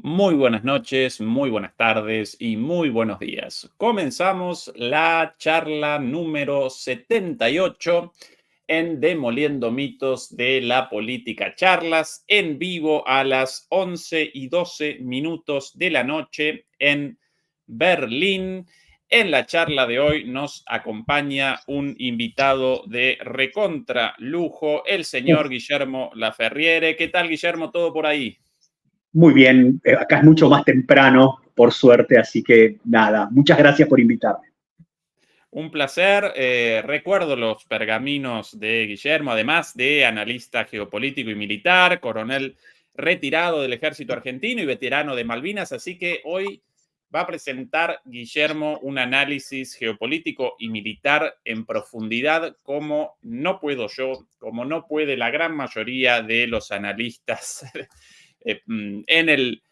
Muy buenas noches, muy buenas tardes y muy buenos días. Comenzamos la charla número 78 en Demoliendo Mitos de la Política. Charlas en vivo a las 11:12 de la noche en Berlín. En la charla de hoy nos acompaña un invitado de recontra lujo, el señor Guillermo Laferriere. ¿Qué tal, Guillermo? ¿Todo por ahí? Muy bien, acá es mucho más temprano, por suerte, así que nada, muchas gracias por invitarme. Un placer. Recuerdo los pergaminos de Guillermo, además de analista geopolítico y militar, coronel retirado del ejército argentino y veterano de Malvinas. Así que hoy va a presentar Guillermo un análisis geopolítico y militar en profundidad, como no puedo yo, como no puede la gran mayoría de los analistas en el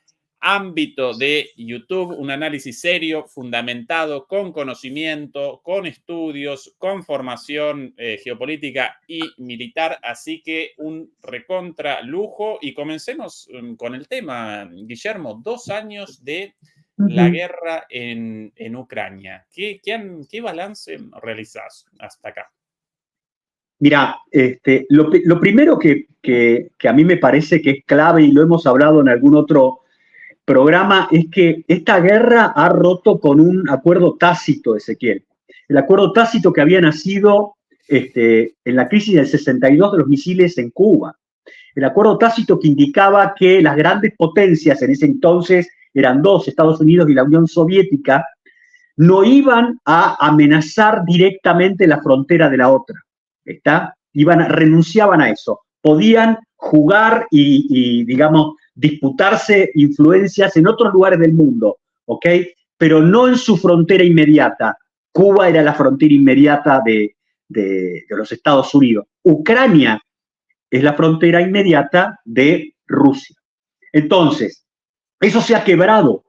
ámbito de YouTube, un análisis serio, fundamentado, con conocimiento, con estudios, con formación geopolítica y militar. Así que un recontra lujo. Y comencemos con el tema, Guillermo. 2 años de la guerra en Ucrania. ¿Qué balance realizás hasta acá? Mira, lo primero que a mí me parece que es clave, y lo hemos hablado en algún otro programa, es que esta guerra ha roto con un acuerdo tácito, Ezequiel. El acuerdo tácito que había nacido en la crisis del 62 de los misiles en Cuba. El acuerdo tácito que indicaba que las grandes potencias, en ese entonces eran dos, Estados Unidos y la Unión Soviética, no iban a amenazar directamente la frontera de la otra. Renunciaban a eso. Podían jugar y digamos, disputarse influencias en otros lugares del mundo, ¿ok? Pero no en su frontera inmediata. Cuba era la frontera inmediata de los Estados Unidos. Ucrania es la frontera inmediata de Rusia. Entonces, eso se ha quebrado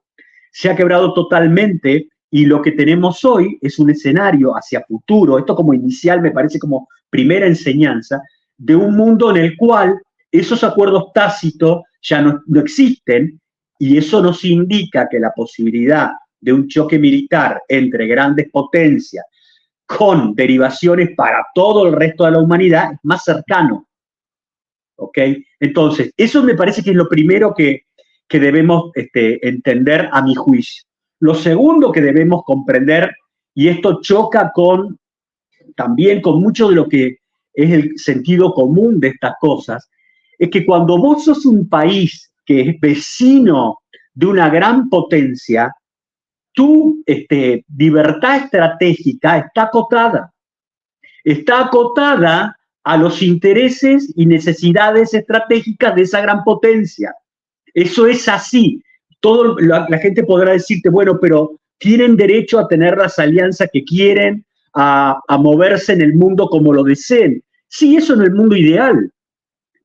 totalmente, y lo que tenemos hoy es un escenario hacia futuro, esto como inicial me parece como primera enseñanza, de un mundo en el cual esos acuerdos tácitos ya no existen, y eso nos indica que la posibilidad de un choque militar entre grandes potencias con derivaciones para todo el resto de la humanidad es más cercano. ¿Ok? Entonces, eso me parece que es lo primero que debemos entender a mi juicio. Lo segundo que debemos comprender, y esto choca también con mucho de lo que es el sentido común de estas cosas, es que cuando vos sos un país que es vecino de una gran potencia, tu libertad estratégica está acotada a los intereses y necesidades estratégicas de esa gran potencia. Eso es así. La gente podrá decirte, bueno, pero tienen derecho a tener las alianzas que quieren, a moverse en el mundo como lo deseen. Sí, eso en el mundo ideal,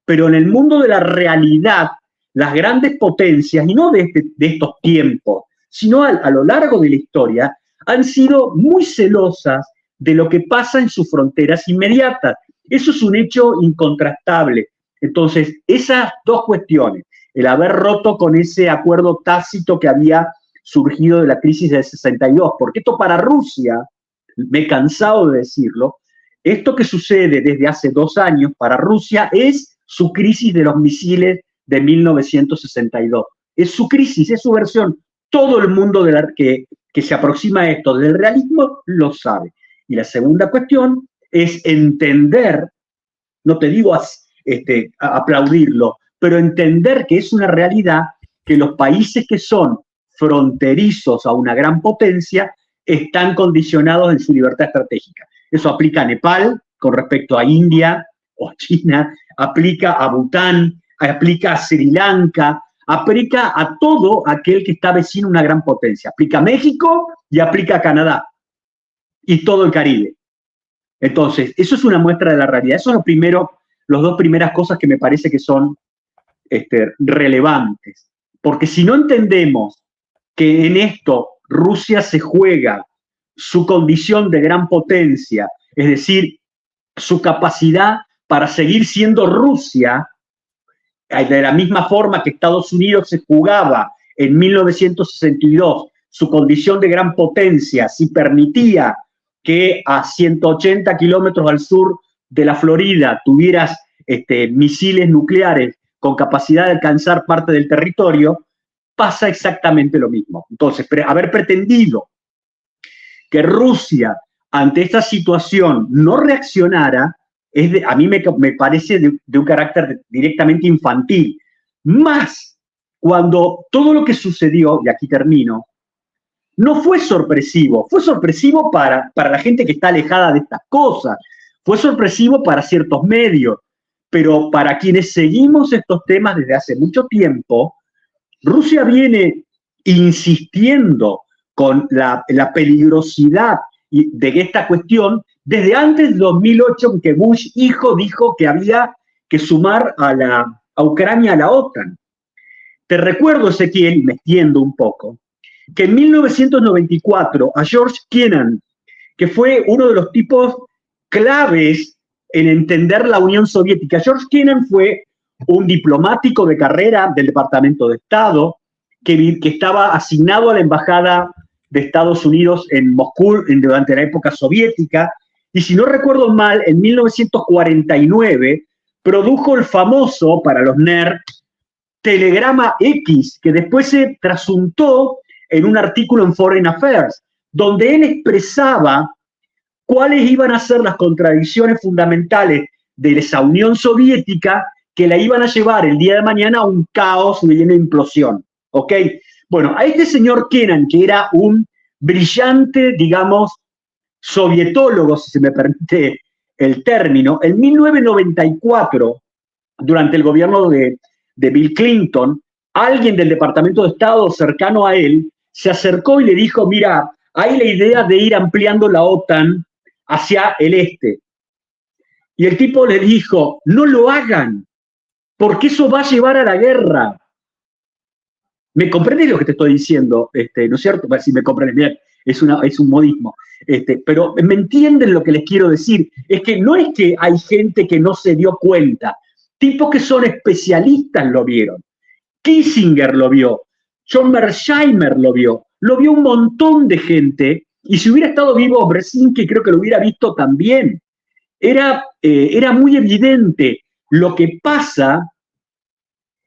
pero en el mundo de la realidad, las grandes potencias, y no de estos tiempos, sino a lo largo de la historia, han sido muy celosas de lo que pasa en sus fronteras inmediatas. Eso es un hecho incontrastable. Entonces, esas dos cuestiones, el haber roto con ese acuerdo tácito que había surgido de la crisis del 62, porque esto para Rusia, me he cansado de decirlo, esto que sucede desde hace 2 años para Rusia es su crisis de los misiles de 1962. Es su crisis, es su versión. Todo el mundo que se aproxima a esto del realismo lo sabe. Y la segunda cuestión es entender, no te digo aplaudirlo, pero entender que es una realidad que los países que son fronterizos a una gran potencia están condicionados en su libertad estratégica. Eso aplica a Nepal con respecto a India o China, aplica a Bután, aplica a Sri Lanka, aplica a todo aquel que está vecino a una gran potencia. Aplica a México y aplica a Canadá y todo el Caribe. Entonces, eso es una muestra de la realidad. Eso es las dos primeras cosas que me parece que son relevantes. Porque si no entendemos que en esto Rusia se juega su condición de gran potencia, es decir, su capacidad para seguir siendo Rusia, de la misma forma que Estados Unidos se jugaba en 1962 su condición de gran potencia, si permitía que a 180 kilómetros al sur de la Florida tuvieras misiles nucleares con capacidad de alcanzar parte del territorio, pasa exactamente lo mismo. Entonces, haber pretendido que Rusia ante esta situación no reaccionara, a mí me parece de un carácter directamente infantil. Más cuando todo lo que sucedió, y aquí termino, no fue sorpresivo para la gente que está alejada de estas cosas, fue sorpresivo para ciertos medios, pero para quienes seguimos estos temas desde hace mucho tiempo, Rusia viene insistiendo con la peligrosidad de esta cuestión desde antes de 2008, en que Bush hijo dijo que había que sumar a Ucrania a la OTAN. Te recuerdo, Ezequiel, y me extiendo un poco, que en 1994 a George Kennan, que fue uno de los tipos claves en entender la Unión Soviética, George Kennan fue un diplomático de carrera del Departamento de Estado que estaba asignado a la Embajada de Estados Unidos en Moscú durante la época soviética, y si no recuerdo mal, en 1949 produjo el famoso, para los nerds, Telegrama X, que después se trasuntó en un artículo en Foreign Affairs, donde él expresaba cuáles iban a ser las contradicciones fundamentales de esa Unión Soviética que la iban a llevar el día de mañana a un caos y una implosión. ¿Ok? Bueno, a este señor Kennan, que era un brillante, digamos, sovietólogo, si se me permite el término, en 1994, durante el gobierno de Bill Clinton, alguien del Departamento de Estado cercano a él se acercó y le dijo, mira, hay la idea de ir ampliando la OTAN hacia el este. Y el tipo le dijo, no lo hagan, porque eso va a llevar a la guerra. ¿Me comprendes lo que te estoy diciendo? ¿No es cierto? Bueno, si me comprendes bien, es un modismo. Pero me entienden lo que les quiero decir. Es que no es que hay gente que no se dio cuenta. Tipos que son especialistas lo vieron. Kissinger lo vio. John Mearsheimer lo vio un montón de gente. Y si hubiera estado vivo Brzezinski, creo que lo hubiera visto también. Era muy evidente. Lo que pasa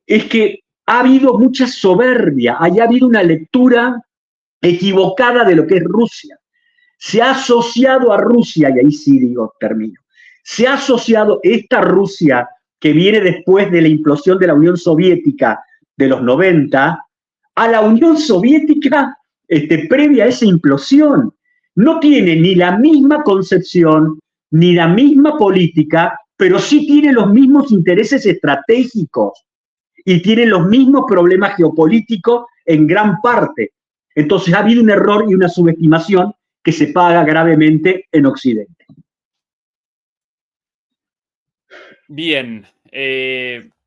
es que ha habido mucha soberbia, ha habido una lectura equivocada de lo que es Rusia. Se ha asociado a Rusia, y ahí sí digo, termino, se ha asociado esta Rusia que viene después de la implosión de la Unión Soviética de los 90, a la Unión Soviética previa a esa implosión. No tiene ni la misma concepción, ni la misma política, pero sí tiene los mismos intereses estratégicos y tiene los mismos problemas geopolíticos en gran parte. Entonces ha habido un error y una subestimación que se paga gravemente en Occidente. Bien,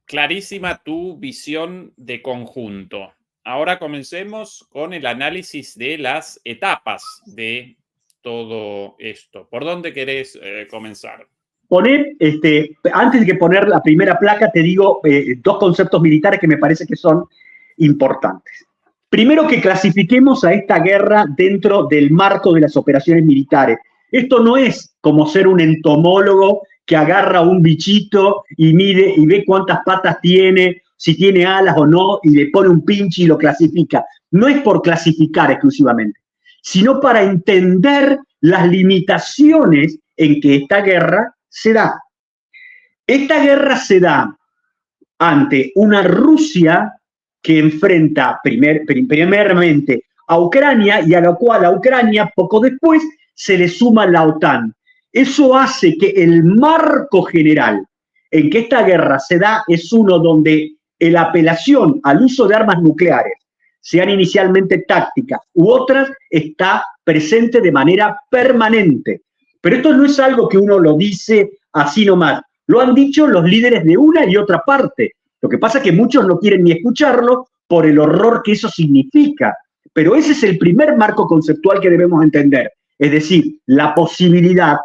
clarísima tu visión de conjunto. Ahora comencemos con el análisis de las etapas de todo esto. ¿Por dónde querés comenzar? Antes de que poner la primera placa, te digo dos conceptos militares que me parece que son importantes. Primero, que clasifiquemos a esta guerra dentro del marco de las operaciones militares. Esto no es como ser un entomólogo que agarra un bichito y mide y ve cuántas patas tiene, si tiene alas o no, y le pone un pinche y lo clasifica. No es por clasificar exclusivamente, sino para entender las limitaciones en que esta guerra se da. Esta guerra se da ante una Rusia que enfrenta primeramente a Ucrania, y a la cual a Ucrania poco después se le suma la OTAN. Eso hace que el marco general en que esta guerra se da es uno donde la apelación al uso de armas nucleares, sean inicialmente tácticas u otras, está presente de manera permanente. Pero esto no es algo que uno lo dice así nomás. Lo han dicho los líderes de una y otra parte. Lo que pasa es que muchos no quieren ni escucharlo por el horror que eso significa. Pero ese es el primer marco conceptual que debemos entender. Es decir, la posibilidad,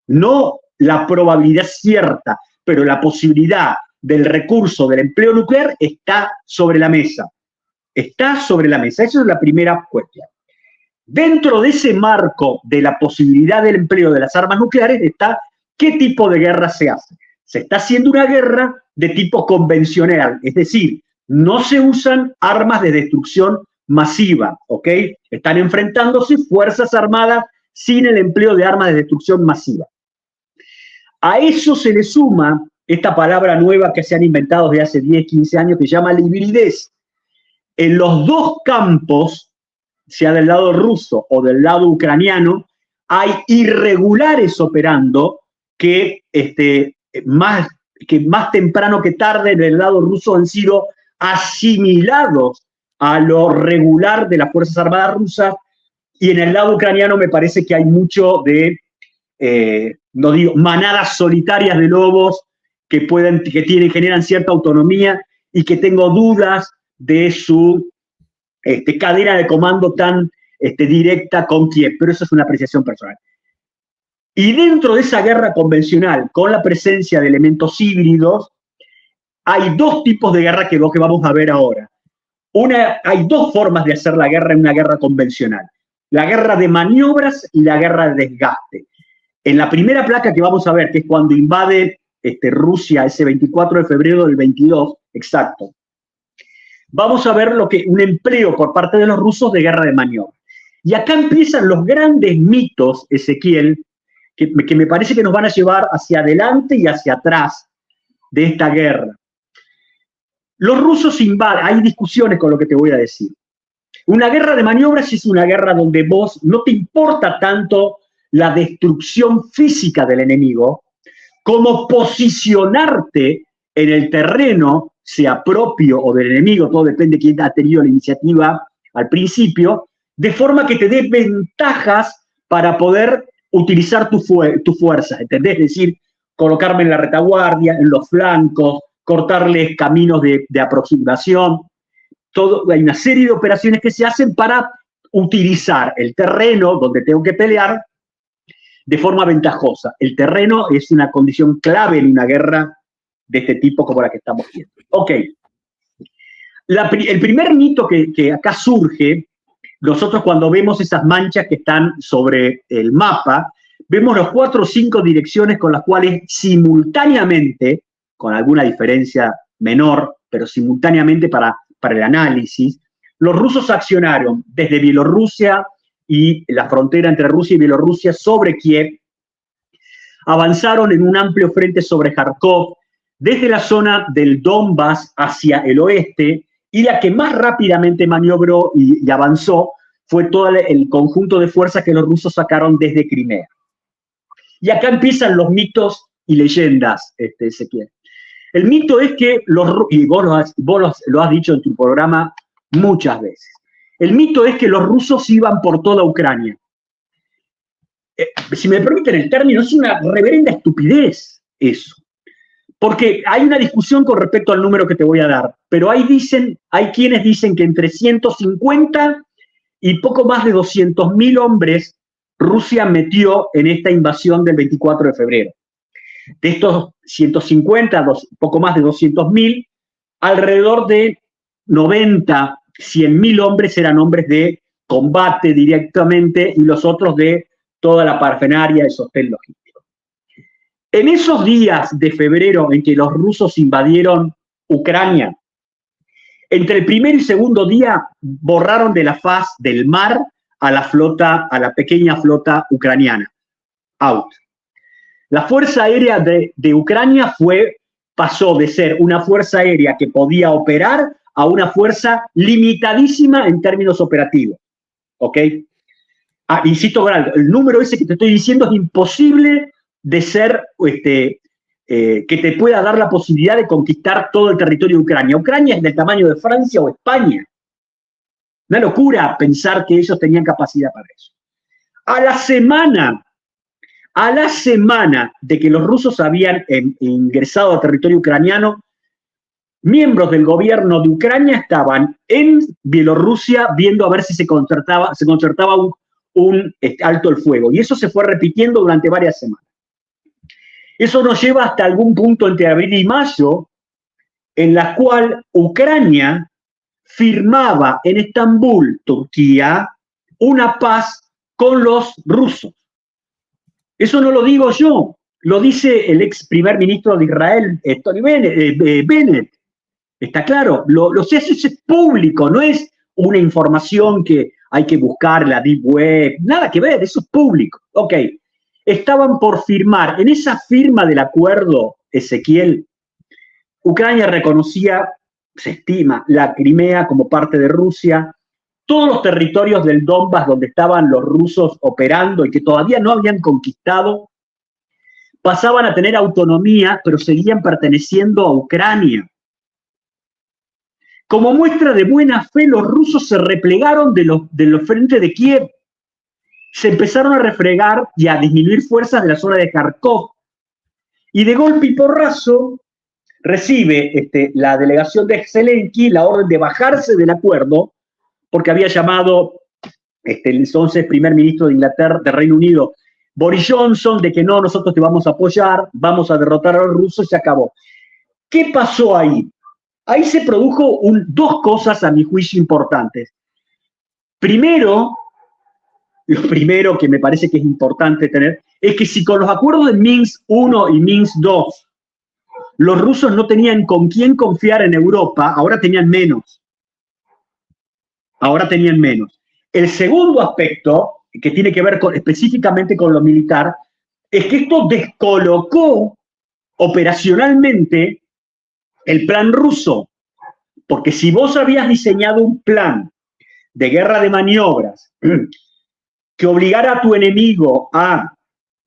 no la probabilidad cierta, pero la posibilidad del recurso del empleo nuclear está sobre la mesa. está sobre la mesa. Esa es la primera cuestión. Dentro de ese marco de la posibilidad del empleo de las armas nucleares está qué tipo de guerra se hace. Se está haciendo una guerra de tipo convencional, es decir, no se usan armas de destrucción masiva, ¿ok? Están enfrentándose fuerzas armadas sin el empleo de armas de destrucción masiva. A eso se le suma esta palabra nueva que se han inventado desde hace 10, 15 años que se llama la hibridez. En los dos campos, sea del lado ruso o del lado ucraniano, hay irregulares operando que más temprano que tarde en el lado ruso han sido asimilados a lo regular de las Fuerzas Armadas rusas, y en el lado ucraniano me parece que hay mucho de, no digo, manadas solitarias de lobos que generan cierta autonomía y que tengo dudas de su cadena de comando tan directa con Kiev, pero eso es una apreciación personal. Y dentro de esa guerra convencional, con la presencia de elementos híbridos, hay dos tipos de guerra que vamos a ver ahora. Hay dos formas de hacer la guerra en una guerra convencional. La guerra de maniobras y la guerra de desgaste. En la primera placa que vamos a ver, que es cuando invade Rusia ese 24 de febrero del 22, exacto, vamos a ver un empleo por parte de los rusos de guerra de maniobra. Y acá empiezan los grandes mitos, Ezequiel, que me parece que nos van a llevar hacia adelante y hacia atrás de esta guerra. Los rusos invaden, hay discusiones con lo que te voy a decir. Una guerra de maniobras es una guerra donde vos no te importa tanto la destrucción física del enemigo como posicionarte en el terreno, sea propio o del enemigo, todo depende de quién ha tenido la iniciativa al principio, de forma que te dé ventajas para poder utilizar tu fuerza, ¿entendés? Es decir, colocarme en la retaguardia, en los flancos, cortarles caminos de aproximación. Hay una serie de operaciones que se hacen para utilizar el terreno donde tengo que pelear de forma ventajosa. El terreno es una condición clave en una guerra de este tipo como la que estamos viendo. Ok. El primer mito que acá surge, nosotros cuando vemos esas manchas que están sobre el mapa, vemos las 4 o 5 direcciones con las cuales simultáneamente, con alguna diferencia menor, pero simultáneamente para el análisis, los rusos accionaron desde Bielorrusia y la frontera entre Rusia y Bielorrusia sobre Kiev, avanzaron en un amplio frente sobre Kharkov, desde la zona del Donbass hacia el oeste, y la que más rápidamente maniobró y avanzó fue todo el conjunto de fuerzas que los rusos sacaron desde Crimea. Y acá empiezan los mitos y leyendas, Ezequiel. El mito es que y vos lo has dicho en tu programa muchas veces, el mito es que los rusos iban por toda Ucrania. Si me permiten el término, es una reverenda estupidez eso. Porque hay una discusión con respecto al número que te voy a dar, pero hay quienes dicen que entre 150 y poco más de 200.000 hombres Rusia metió en esta invasión del 24 de febrero. De estos 150, poco más de 200.000, alrededor de 90, 100.000 hombres eran hombres de combate directamente y los otros de toda la parfernalia de sostén logístico. En esos días de febrero en que los rusos invadieron Ucrania, entre el primer y segundo día borraron de la faz del mar a la pequeña flota ucraniana. Out. La Fuerza Aérea de Ucrania pasó de ser una fuerza aérea que podía operar a una fuerza limitadísima en términos operativos. ¿Ok? Insisto, el número ese que te estoy diciendo es imposible de ser, que te pueda dar la posibilidad de conquistar todo el territorio de Ucrania. Ucrania es del tamaño de Francia o España. Una locura pensar que ellos tenían capacidad para eso. A la semana de que los rusos habían ingresado al territorio ucraniano, miembros del gobierno de Ucrania estaban en Bielorrusia viendo a ver si se concertaba un alto el fuego. Y eso se fue repitiendo durante varias semanas. Eso nos lleva hasta algún punto entre abril y mayo, en la cual Ucrania firmaba en Estambul, Turquía, una paz con los rusos. Eso no lo digo yo, lo dice el ex primer ministro de Israel, Tony Bennett. Está claro, eso es público, no es una información que hay que buscar en la Deep Web, nada que ver, eso es público. Ok, estaban por firmar, en esa firma del acuerdo, Ezequiel, Ucrania reconocía, se estima, la Crimea como parte de Rusia, todos los territorios del Donbass donde estaban los rusos operando y que todavía no habían conquistado, pasaban a tener autonomía, pero seguían perteneciendo a Ucrania. Como muestra de buena fe, los rusos se replegaron de los frentes de Kiev. Se empezaron a refregar y a disminuir fuerzas de la zona de Kharkov. Y de golpe y porrazo recibe la delegación de Zelensky la orden de bajarse del acuerdo, porque había llamado el entonces primer ministro de Inglaterra, de Reino Unido, Boris Johnson, de que no, nosotros te vamos a apoyar, vamos a derrotar a los rusos, y se acabó. ¿Qué pasó ahí? Ahí se produjo dos cosas, a mi juicio, importantes. Primero, lo primero que me parece que es importante tener, es que si con los acuerdos de Minsk I y Minsk II los rusos no tenían con quién confiar en Europa, ahora tenían menos. Ahora tenían menos. El segundo aspecto, que tiene que ver específicamente con lo militar, es que esto descolocó operacionalmente el plan ruso, porque si vos habías diseñado un plan de guerra de maniobras que obligara a tu enemigo a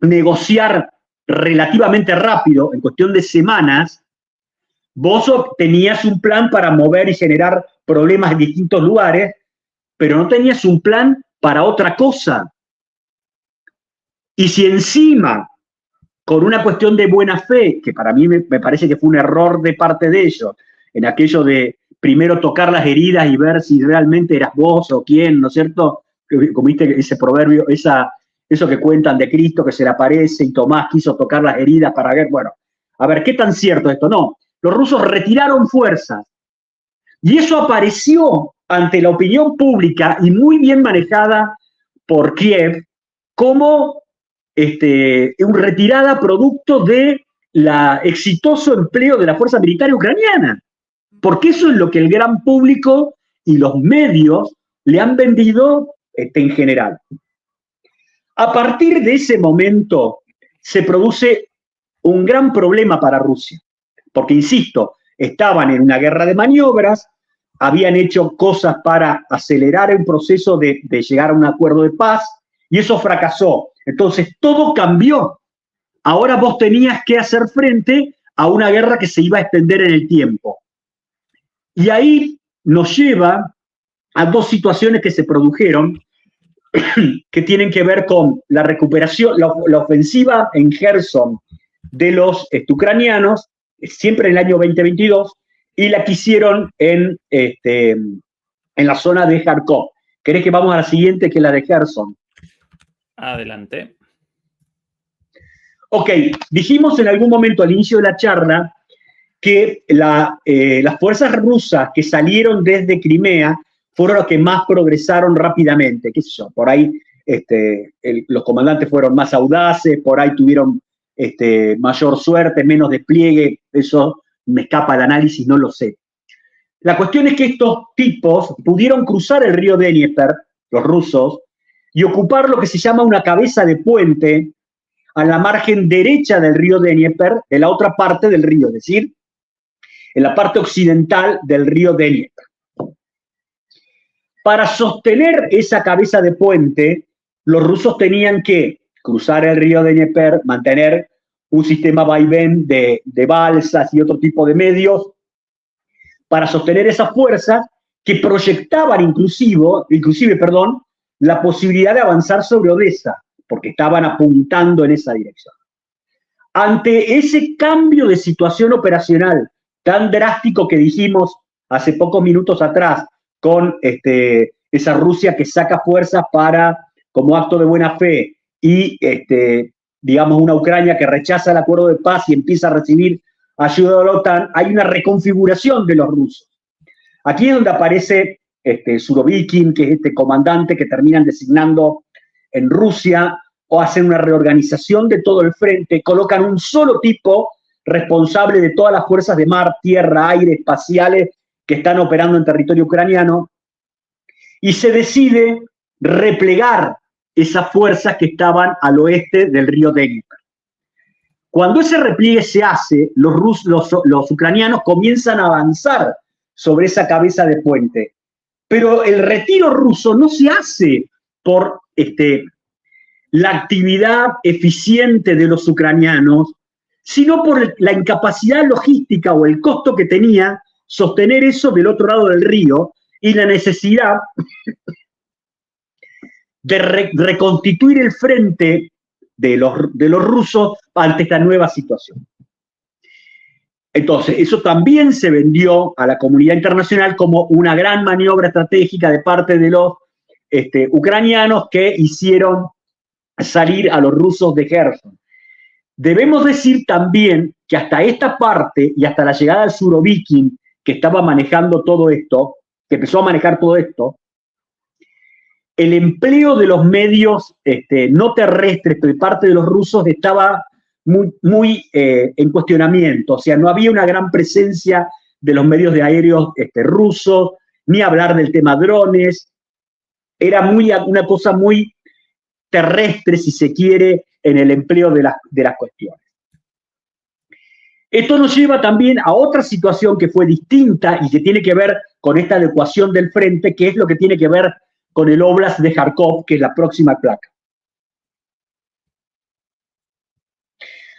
negociar relativamente rápido, en cuestión de semanas, vos tenías un plan para mover y generar problemas en distintos lugares, pero no tenías un plan para otra cosa. Y si encima, con una cuestión de buena fe, que para mí me parece que fue un error de parte de ellos, en aquello de primero tocar las heridas y ver si realmente eras vos o quién, ¿no es cierto? Como viste ese proverbio, eso que cuentan de Cristo, que se le aparece y Tomás quiso tocar las heridas para ver, bueno, a ver, ¿qué tan cierto es esto? No, los rusos retiraron fuerzas y eso apareció ante la opinión pública y muy bien manejada por Kiev como una retirada producto de la exitoso empleo de la fuerza militar ucraniana, porque eso es lo que el gran público y los medios le han vendido en general. A partir de ese momento se produce un gran problema para Rusia, porque, insisto, estaban en una guerra de maniobras, habían hecho cosas para acelerar el proceso de llegar a un acuerdo de paz, y eso fracasó. Entonces, todo cambió. Ahora vos tenías que hacer frente a una guerra que se iba a extender en el tiempo. Y ahí nos lleva a dos situaciones que se produjeron que tienen que ver con la recuperación, la ofensiva en Kherson de los ucranianos, siempre en el año 2022, y la que hicieron en la zona de Kharkov. ¿Querés que vamos a la siguiente, que es la de Kherson? Adelante. Ok, dijimos en algún momento al inicio de la charla que las fuerzas rusas que salieron desde Crimea fueron los que más progresaron rápidamente, qué sé yo, por ahí los comandantes fueron más audaces, por ahí tuvieron mayor suerte, menos despliegue, eso me escapa el análisis, no lo sé. La cuestión es que estos tipos pudieron cruzar el río Dnieper, los rusos, y ocupar lo que se llama una cabeza de puente a la margen derecha del río Dnieper, de la otra parte del río, es decir, en la parte occidental del río Dnieper. Para sostener esa cabeza de puente, los rusos tenían que cruzar el río Dnieper, mantener un sistema vaivén de balsas y otro tipo de medios para sostener esas fuerzas que proyectaban inclusive, la posibilidad de avanzar sobre Odessa, porque estaban apuntando en esa dirección. Ante ese cambio de situación operacional tan drástico que dijimos hace pocos minutos atrás, con esa Rusia que saca fuerzas como acto de buena fe, y digamos una Ucrania que rechaza el acuerdo de paz y empieza a recibir ayuda de la OTAN, hay una reconfiguración de los rusos. Aquí es donde aparece Surovikin, que es este comandante que terminan designando en Rusia, o hacen una reorganización de todo el frente, colocan un solo tipo responsable de todas las fuerzas de mar, tierra, aire, espaciales que están operando en territorio ucraniano, y se decide replegar esas fuerzas que estaban al oeste del río Dnieper. Cuando ese repliegue se hace, los ucranianos comienzan a avanzar sobre esa cabeza de puente. Pero el retiro ruso no se hace por la actividad eficiente de los ucranianos, sino por la incapacidad logística o el costo que tenía sostener eso del otro lado del río y la necesidad de reconstituir el frente de los rusos ante esta nueva situación. Entonces, eso también se vendió a la comunidad internacional como una gran maniobra estratégica de parte de los ucranianos que hicieron salir a los rusos de Kherson. Debemos decir también que hasta esta parte y hasta la llegada del Surovikin, que estaba manejando todo esto, que empezó a manejar todo esto, el empleo de los medios no terrestres de parte de los rusos estaba muy en cuestionamiento. O sea, no había una gran presencia de los medios de aéreos rusos, ni hablar del tema drones. Era una cosa muy terrestre, si se quiere, en el empleo de las cuestiones. Esto nos lleva también a otra situación que fue distinta y que tiene que ver con esta adecuación del frente, que es lo que tiene que ver con el Oblast de Kharkov, que es la próxima placa.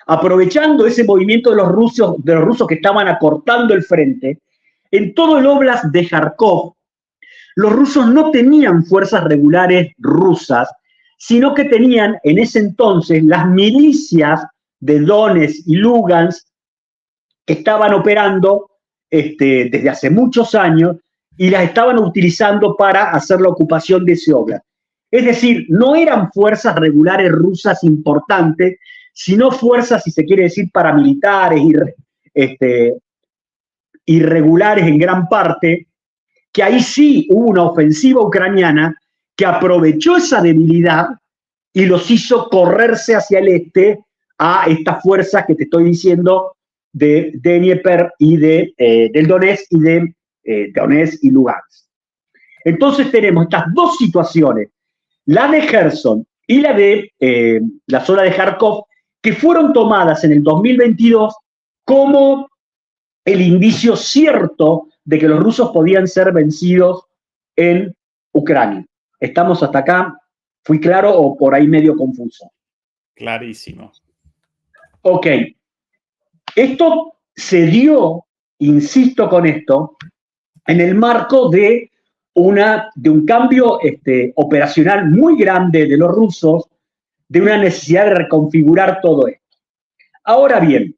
Aprovechando ese movimiento de los rusos que estaban acortando el frente, en todo el Oblast de Kharkov, los rusos no tenían fuerzas regulares rusas, sino que tenían en ese entonces las milicias de Donetsk y Lugansk que estaban operando desde hace muchos años y las estaban utilizando para hacer la ocupación de ese oblast. Es decir, no eran fuerzas regulares rusas importantes, sino fuerzas, si se quiere decir, paramilitares irregulares en gran parte, que ahí sí hubo una ofensiva ucraniana que aprovechó esa debilidad y los hizo correrse hacia el este a estas fuerzas que te estoy diciendo de Dnieper y del Donetsk y de Donetsk y Lugansk. Entonces tenemos estas dos situaciones, la de Kherson y la de la zona de Kharkov, que fueron tomadas en el 2022 como el indicio cierto de que los rusos podían ser vencidos en Ucrania. ¿Estamos hasta acá? ¿Fui claro o por ahí medio confuso? Clarísimo. Ok. Esto se dio, insisto con esto, en el marco de un cambio operacional muy grande de los rusos, de una necesidad de reconfigurar todo esto. Ahora bien,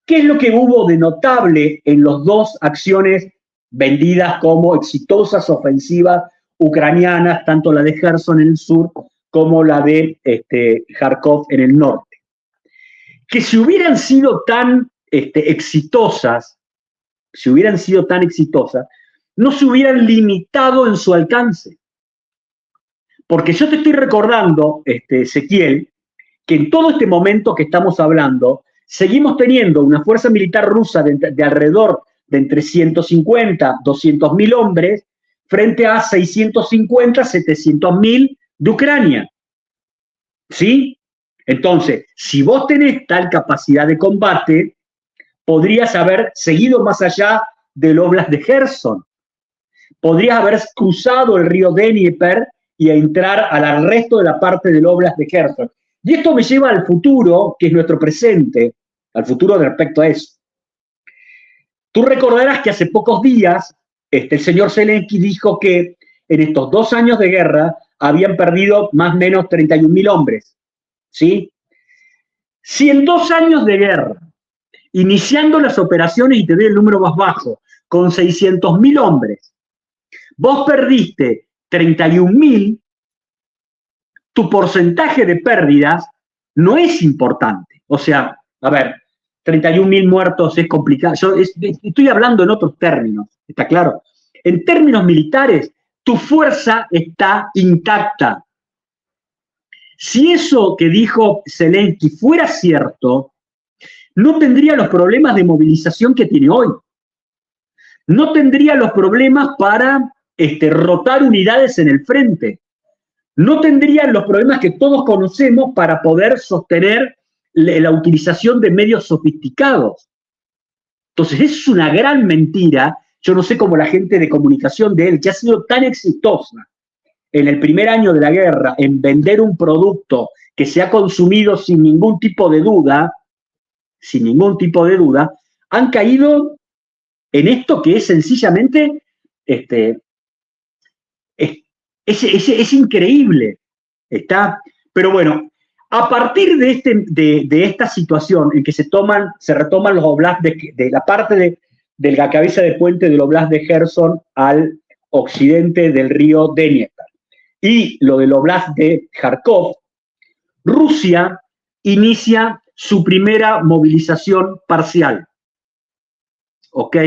¿qué es lo que hubo de notable en las dos acciones vendidas como exitosas ofensivas ucranianas, tanto la de Kherson en el sur como la de Kharkov en el norte? Que si hubieran sido tan exitosas, no se hubieran limitado en su alcance. Porque yo te estoy recordando, Ezequiel, que en todo este momento que estamos hablando, seguimos teniendo una fuerza militar rusa de alrededor de entre 150, 200.000 hombres frente a 650, 700.000 de Ucrania. ¿Sí? Entonces, si vos tenés tal capacidad de combate, podrías haber seguido más allá del Oblast de Kherson. Podrías haber cruzado el río Dnieper y entrar al resto de la parte del Oblast de Kherson. Y esto me lleva al futuro, que es nuestro presente, al futuro respecto a eso. Tú recordarás que hace pocos días el señor Zelensky dijo que en estos 2 años de guerra habían perdido más o menos 31.000 hombres. ¿Sí? Si en 2 años de guerra, iniciando las operaciones, y te doy el número más bajo, con 600.000 hombres, vos perdiste 31.000, tu porcentaje de pérdidas no es importante. O sea, a ver, 31.000 muertos es complicado. Estoy hablando en otros términos, ¿está claro? En términos militares, tu fuerza está intacta. Si eso que dijo Zelensky fuera cierto, no tendría los problemas de movilización que tiene hoy. No tendría los problemas para rotar unidades en el frente. No tendría los problemas que todos conocemos para poder sostener la utilización de medios sofisticados. Entonces, es una gran mentira. Yo no sé cómo la gente de comunicación de él, que ha sido tan exitosa en el primer año de la guerra en vender un producto que se ha consumido sin ningún tipo de duda, han caído en esto que es sencillamente es increíble. Pero bueno, a partir de esta situación en que se retoman los oblasts de la parte de la cabeza de puente del oblast de Kherson al occidente del río Dnieper y lo del oblast de Kharkov, Rusia inicia su primera movilización parcial. ¿Ok?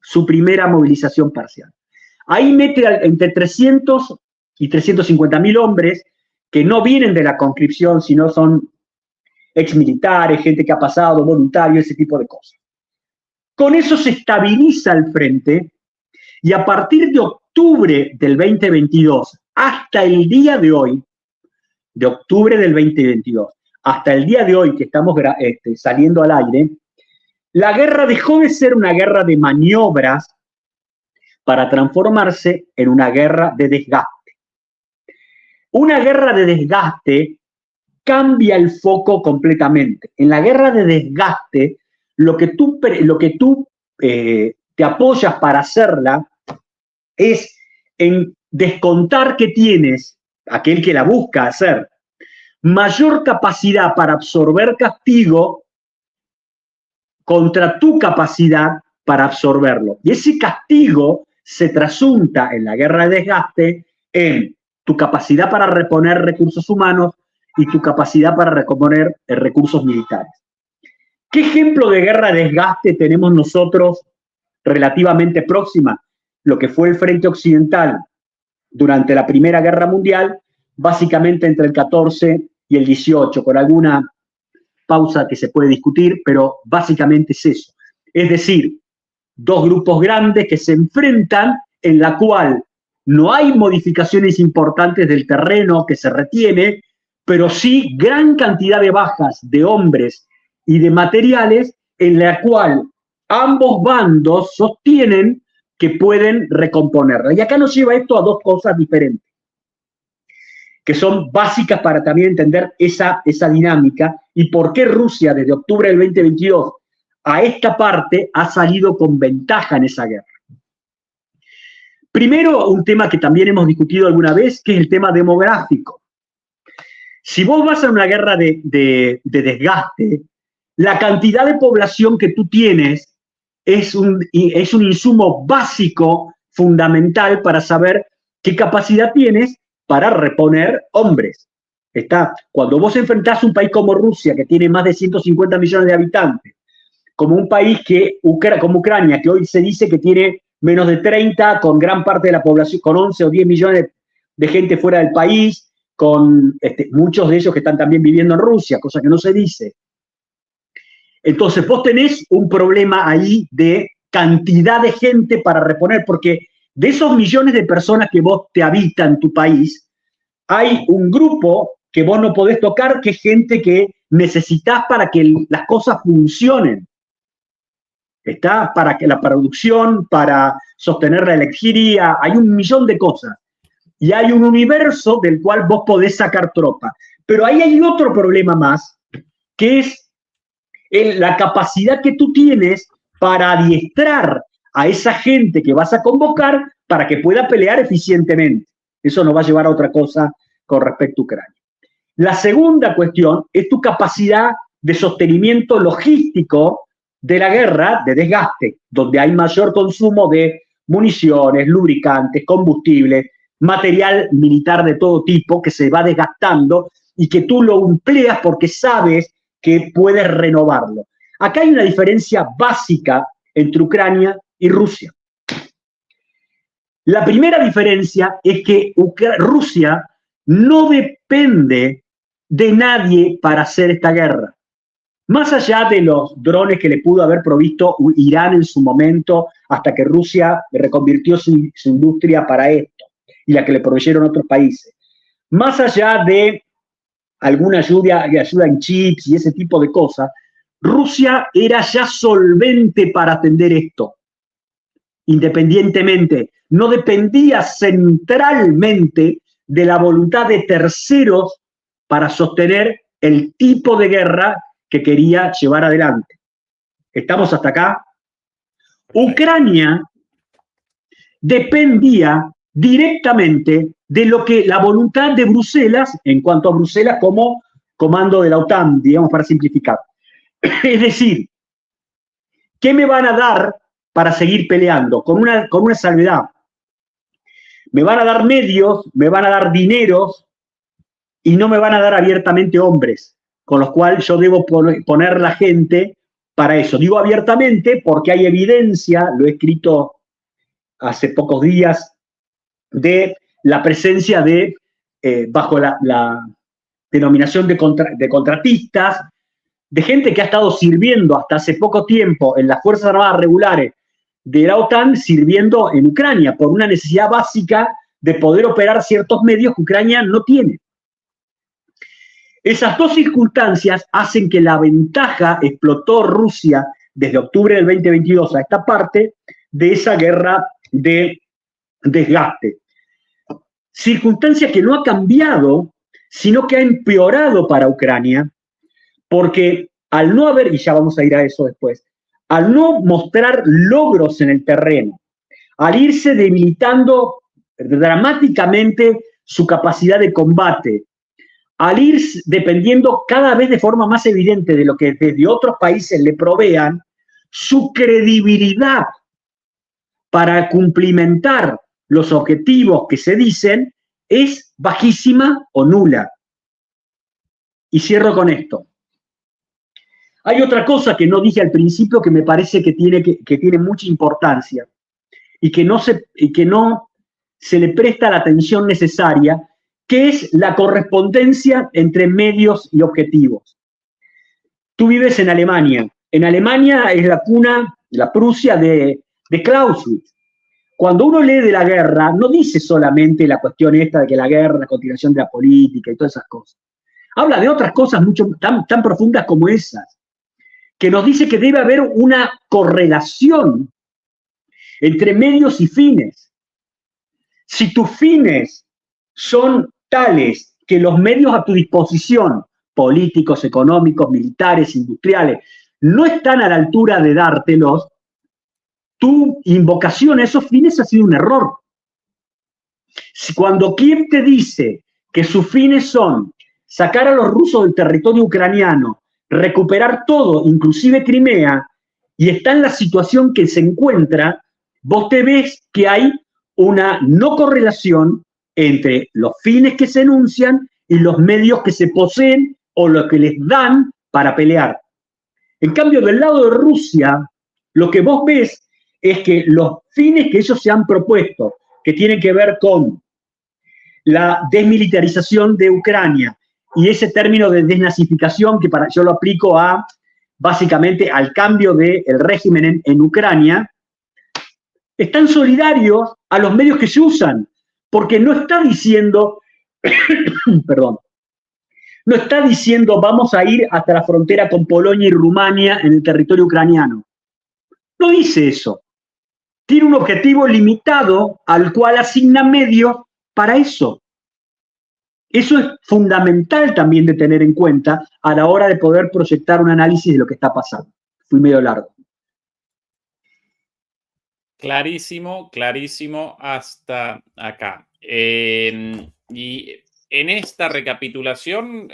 Su primera movilización parcial. Ahí mete entre 300 y 350.000 hombres que no vienen de la conscripción, sino son exmilitares, gente que ha pasado, voluntarios, ese tipo de cosas. Con eso se estabiliza el frente y a partir de octubre del 2022 hasta el día de hoy, de octubre del 2022 hasta el día de hoy que estamos saliendo al aire, la guerra dejó de ser una guerra de maniobras para transformarse en una guerra de desgaste. Una guerra de desgaste cambia el foco completamente. En la guerra de desgaste, lo que tú te apoyas para hacerla es en descontar que tienes, aquel que la busca hacer, mayor capacidad para absorber castigo contra tu capacidad para absorberlo. Y ese castigo se trasunta en la guerra de desgaste en tu capacidad para reponer recursos humanos y tu capacidad para reponer recursos militares. ¿Qué ejemplo de guerra de desgaste tenemos nosotros relativamente próxima? Lo que fue el Frente Occidental durante la Primera Guerra Mundial, básicamente entre el 14 y el 18, con alguna pausa que se puede discutir, pero básicamente es eso. Es decir, dos grupos grandes que se enfrentan en la cual no hay modificaciones importantes del terreno que se retiene, pero sí gran cantidad de bajas de hombres y de materiales en la cual ambos bandos sostienen que pueden recomponerla. Y acá nos lleva esto a dos cosas diferentes, que son básicas para también entender esa dinámica y por qué Rusia desde octubre del 2022 a esta parte ha salido con ventaja en esa guerra. Primero, un tema que también hemos discutido alguna vez, que es el tema demográfico. Si vos vas a una guerra de desgaste, la cantidad de población que tú tienes es un insumo básico, fundamental, para saber qué capacidad tienes para reponer hombres. Cuando vos enfrentás un país como Rusia, que tiene más de 150 millones de habitantes, como un país como Ucrania, que hoy se dice que tiene menos de 30, con gran parte de la población, con 11 o 10 millones de gente fuera del país, con muchos de ellos que están también viviendo en Rusia, cosa que no se dice. Entonces vos tenés un problema ahí de cantidad de gente para reponer, porque de esos millones de personas que vos te habitan tu país, hay un grupo que vos no podés tocar, que es gente que necesitas para que las cosas funcionen. Para que la producción, para sostener la electricidad, hay un millón de cosas. Y hay un universo del cual vos podés sacar tropa. Pero ahí hay otro problema más, que es la capacidad que tú tienes para adiestrar a esa gente que vas a convocar para que pueda pelear eficientemente. Eso nos va a llevar a otra cosa con respecto a Ucrania. La segunda cuestión es tu capacidad de sostenimiento logístico de la guerra de desgaste, donde hay mayor consumo de municiones, lubricantes, combustible, material militar de todo tipo que se va desgastando y que tú lo empleas porque sabes que puedes renovarlo. Acá hay una diferencia básica entre Ucrania y Rusia. La primera diferencia es que Rusia no depende de nadie para hacer esta guerra. Más allá de los drones que le pudo haber provisto Irán en su momento, hasta que Rusia reconvirtió su industria para esto, y la que le proveyeron otros países. Más allá de alguna ayuda en chips y ese tipo de cosas, Rusia era ya solvente para atender esto, independientemente. No dependía centralmente de la voluntad de terceros para sostener el tipo de guerra que quería llevar adelante. ¿Estamos hasta acá? Ucrania dependía directamente de lo que la voluntad de Bruselas, en cuanto a Bruselas como comando de la OTAN, digamos para simplificar. Es decir, ¿qué me van a dar para seguir peleando? Con una salvedad. Me van a dar medios, me van a dar dineros y no me van a dar abiertamente hombres, con los cuales yo debo poner la gente para eso. Digo abiertamente porque hay evidencia, lo he escrito hace pocos días, de la presencia de, bajo la denominación de contratistas, de gente que ha estado sirviendo hasta hace poco tiempo en las Fuerzas Armadas regulares de la OTAN, sirviendo en Ucrania, por una necesidad básica de poder operar ciertos medios que Ucrania no tiene. Esas dos circunstancias hacen que la ventaja explotó Rusia desde octubre del 2022 a esta parte de esa guerra de desgaste. Circunstancia que no ha cambiado, sino que ha empeorado para Ucrania, porque al no haber, y ya vamos a ir a eso después, al no mostrar logros en el terreno, al irse debilitando dramáticamente su capacidad de combate, al ir dependiendo cada vez de forma más evidente de lo que desde otros países le provean, su credibilidad para cumplimentar los objetivos que se dicen es bajísima o nula. Y cierro con esto. Hay otra cosa que no dije al principio que me parece que tiene mucha importancia y que no se le presta la atención necesaria, que es la correspondencia entre medios y objetivos. Tú vives en Alemania. En Alemania es la cuna, la Prusia de Clausewitz. Cuando uno lee de la guerra, no dice solamente la cuestión esta de que la guerra, la continuación de la política y todas esas cosas. Habla de otras cosas mucho tan profundas como esas, que nos dice que debe haber una correlación entre medios y fines. Si tus fines son tales que los medios a tu disposición, políticos, económicos, militares, industriales, no están a la altura de dártelos, tu invocación a esos fines ha sido un error. Cuando Kiev te dice que sus fines son sacar a los rusos del territorio ucraniano, recuperar todo, inclusive Crimea, y está en la situación que se encuentra, vos te ves que hay una no correlación entre los fines que se enuncian y los medios que se poseen o lo que les dan para pelear. En cambio, del lado de Rusia, lo que vos ves es que los fines que ellos se han propuesto, que tienen que ver con la desmilitarización de Ucrania y ese término de desnazificación que yo lo aplico básicamente al cambio del régimen en Ucrania, están solidarios a los medios que se usan, porque no está diciendo, perdón, no está diciendo vamos a ir hasta la frontera con Polonia y Rumania en el territorio ucraniano. No dice eso. Tiene un objetivo limitado al cual asigna medios para eso. Eso es fundamental también de tener en cuenta a la hora de poder proyectar un análisis de lo que está pasando. Fui medio largo. Clarísimo, clarísimo hasta acá. Y en esta recapitulación,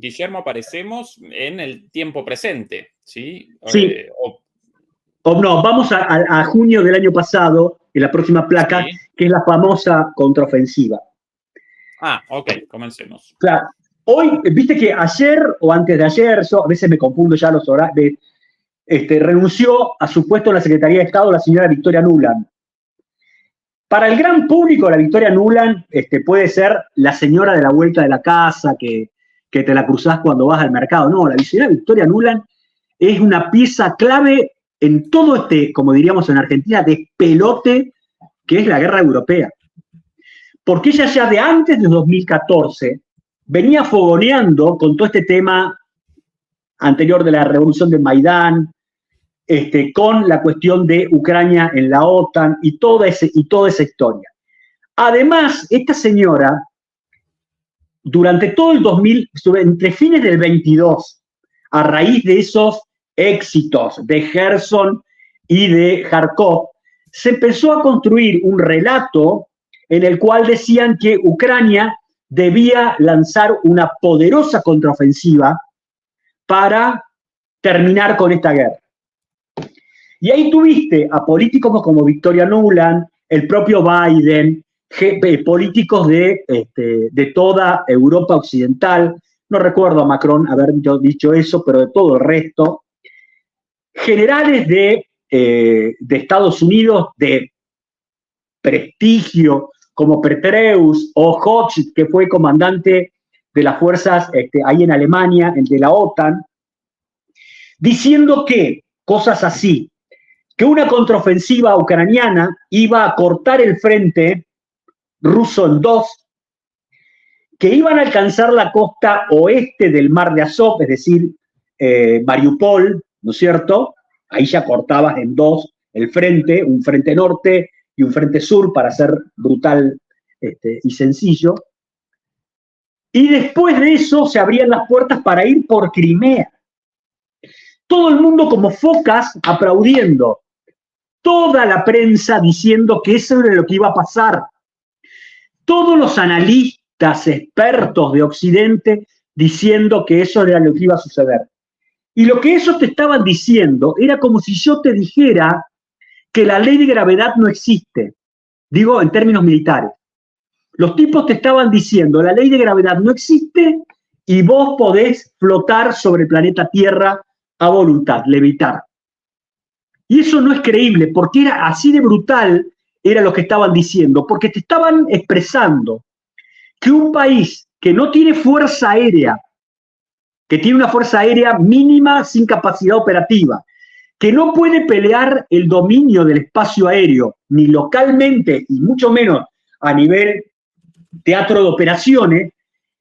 Guillermo, aparecemos en el tiempo presente, ¿sí? Sí. No, vamos a junio del año pasado, en la próxima placa, sí, que es la famosa contraofensiva. Ah, ok, comencemos. Claro. Hoy, viste que ayer o antes de ayer, yo a veces me confundo ya los horarios, renunció a su puesto en la Secretaría de Estado la señora Victoria Nuland. Para el gran público, la Victoria Nuland puede ser la señora de la vuelta de la casa que te la cruzás cuando vas al mercado. No, la señora Victoria Nuland es una pieza clave en todo como diríamos en Argentina, despelote que es la guerra europea. Porque ella ya de antes de 2014 venía fogoneando con todo este tema anterior de la revolución de Maidán, con la cuestión de Ucrania en la OTAN y toda esa historia. Además, esta señora, durante todo el 2000, entre fines del 22, a raíz de esos éxitos de Gerson y de Kharkov, se empezó a construir un relato en el cual decían que Ucrania debía lanzar una poderosa contraofensiva para terminar con esta guerra. Y ahí tuviste a políticos como Victoria Nuland, el propio Biden, políticos de toda Europa occidental, no recuerdo a Macron haber dicho eso, pero de todo el resto, generales de Estados Unidos de prestigio, como Petraeus o Hodge, que fue comandante de las fuerzas ahí en Alemania, de la OTAN, diciendo que, cosas así, que una contraofensiva ucraniana iba a cortar el frente ruso en dos, que iban a alcanzar la costa oeste del mar de Azov, es decir, Mariupol, ¿no es cierto? Ahí ya cortabas en dos el frente, un frente norte y un frente sur, para ser brutal y sencillo. Y después de eso se abrían las puertas para ir por Crimea. Todo el mundo como focas aplaudiendo. Toda la prensa diciendo que eso era lo que iba a pasar. Todos los analistas expertos de Occidente diciendo que eso era lo que iba a suceder. Y lo que ellos te estaban diciendo era como si yo te dijera que la ley de gravedad no existe. Digo, en términos militares. Los tipos te estaban diciendo, la ley de gravedad no existe y vos podés flotar sobre el planeta Tierra a voluntad, levitar. Y eso no es creíble, porque era así de brutal, era lo que estaban diciendo, porque te estaban expresando que un país que no tiene fuerza aérea, que tiene una fuerza aérea mínima sin capacidad operativa, que no puede pelear el dominio del espacio aéreo, ni localmente, y mucho menos a nivel teatro de operaciones,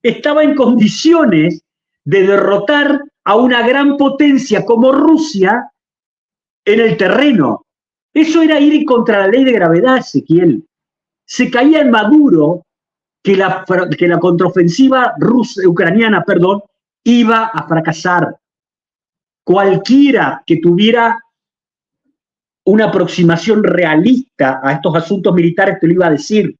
estaba en condiciones de derrotar a una gran potencia como Rusia en el terreno. Eso era ir contra la ley de gravedad, Ezequiel. Se caía en Maduro que la contraofensiva ucraniana, iba a fracasar. Cualquiera que tuviera una aproximación realista a estos asuntos militares te lo iba a decir.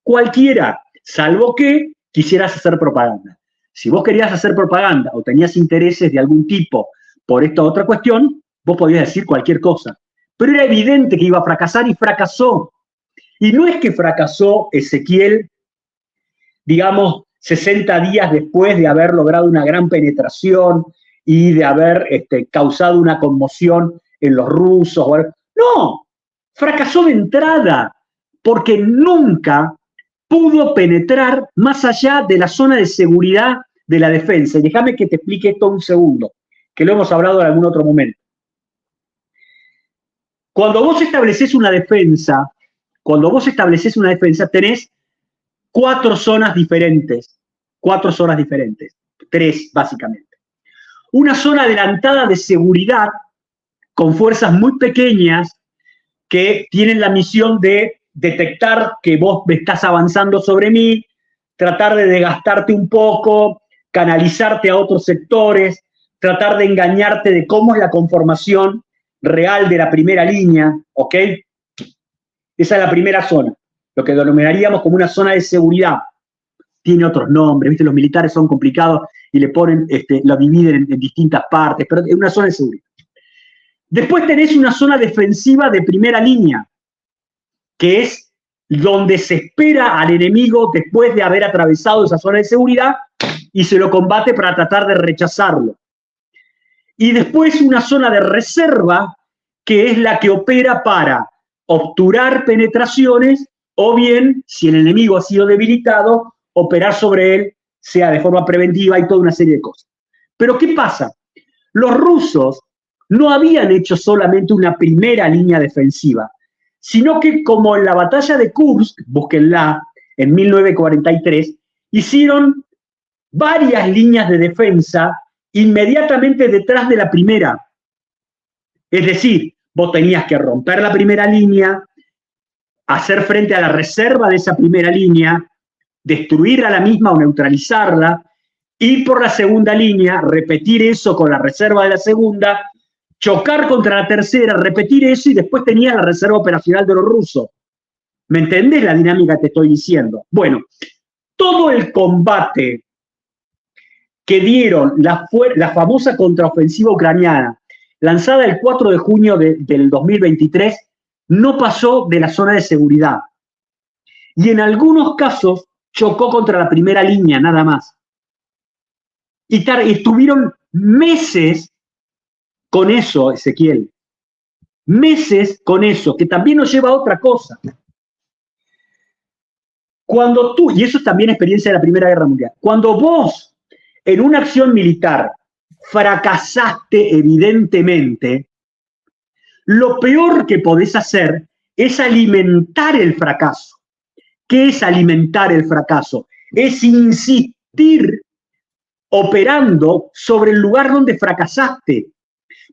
Cualquiera, salvo que quisieras hacer propaganda. Si vos querías hacer propaganda o tenías intereses de algún tipo por esta otra cuestión, vos podías decir cualquier cosa. Pero era evidente que iba a fracasar y fracasó. Y no es que fracasó Ezequiel, digamos, 60 días después de haber logrado una gran penetración y de haber causado una conmoción en los rusos. No, fracasó de entrada, porque nunca pudo penetrar más allá de la zona de seguridad de la defensa. Y déjame que te explique esto un segundo, que lo hemos hablado en algún otro momento. Cuando vos estableces una defensa, tenés cuatro zonas diferentes, tres básicamente. Una zona adelantada de seguridad con fuerzas muy pequeñas que tienen la misión de detectar que vos estás avanzando sobre mí, tratar de desgastarte un poco, canalizarte a otros sectores, tratar de engañarte de cómo es la conformación real de la primera línea, ¿ok? Esa es la primera zona, lo que denominaríamos como una zona de seguridad. Tiene otros nombres, ¿viste? Los militares son complicados y le ponen, lo dividen en distintas partes, pero es una zona de seguridad. Después tenés una zona defensiva de primera línea, que es donde se espera al enemigo, después de haber atravesado esa zona de seguridad, y se lo combate para tratar de rechazarlo. Y después una zona de reserva, que es la que opera para obturar penetraciones o bien, si el enemigo ha sido debilitado, operar sobre él, sea de forma preventiva y toda una serie de cosas. Pero ¿qué pasa? Los rusos no habían hecho solamente una primera línea defensiva, sino que como en la batalla de Kursk, búsquenla, en 1943, hicieron varias líneas de defensa inmediatamente detrás de la primera. Es decir, vos tenías que romper la primera línea, hacer frente a la reserva de esa primera línea, destruir a la misma o neutralizarla, ir por la segunda línea, repetir eso con la reserva de la segunda, chocar contra la tercera, repetir eso y después tenía la reserva operacional de los rusos. ¿Me entendés la dinámica que te estoy diciendo? Bueno, todo el combate que dieron la famosa contraofensiva ucraniana, lanzada el 4 de junio del 2023, no pasó de la zona de seguridad. Y en algunos casos chocó contra la primera línea, nada más. Y estuvieron meses con eso, Ezequiel. Meses con eso, que también nos lleva a otra cosa. Cuando tú, y eso es también experiencia de la Primera Guerra Mundial, cuando vos en una acción militar fracasaste evidentemente, lo peor que podés hacer es alimentar el fracaso. ¿Qué es alimentar el fracaso? Es insistir operando sobre el lugar donde fracasaste,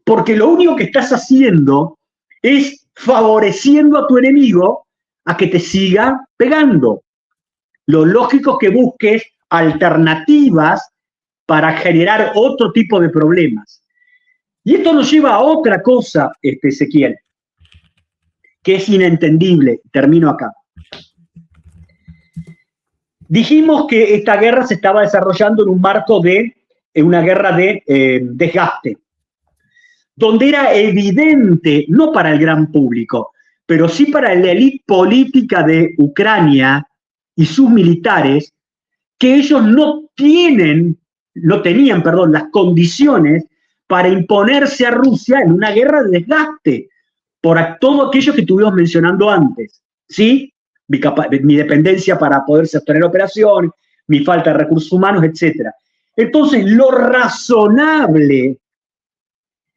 porque lo único que estás haciendo es favoreciendo a tu enemigo a que te siga pegando. Lo lógico es que busques alternativas para generar otro tipo de problemas. Y esto nos lleva a otra cosa, Ezequiel, que es inentendible. Termino acá. Dijimos que esta guerra se estaba desarrollando en un marco de una guerra de desgaste, donde era evidente, no para el gran público, pero sí para la élite política de Ucrania y sus militares, que ellos no tenían, las condiciones para imponerse a Rusia en una guerra de desgaste, por todo aquello que estuvimos mencionando antes, ¿sí? Mi dependencia para poder sostener operaciones, mi falta de recursos humanos, etc. Entonces, lo razonable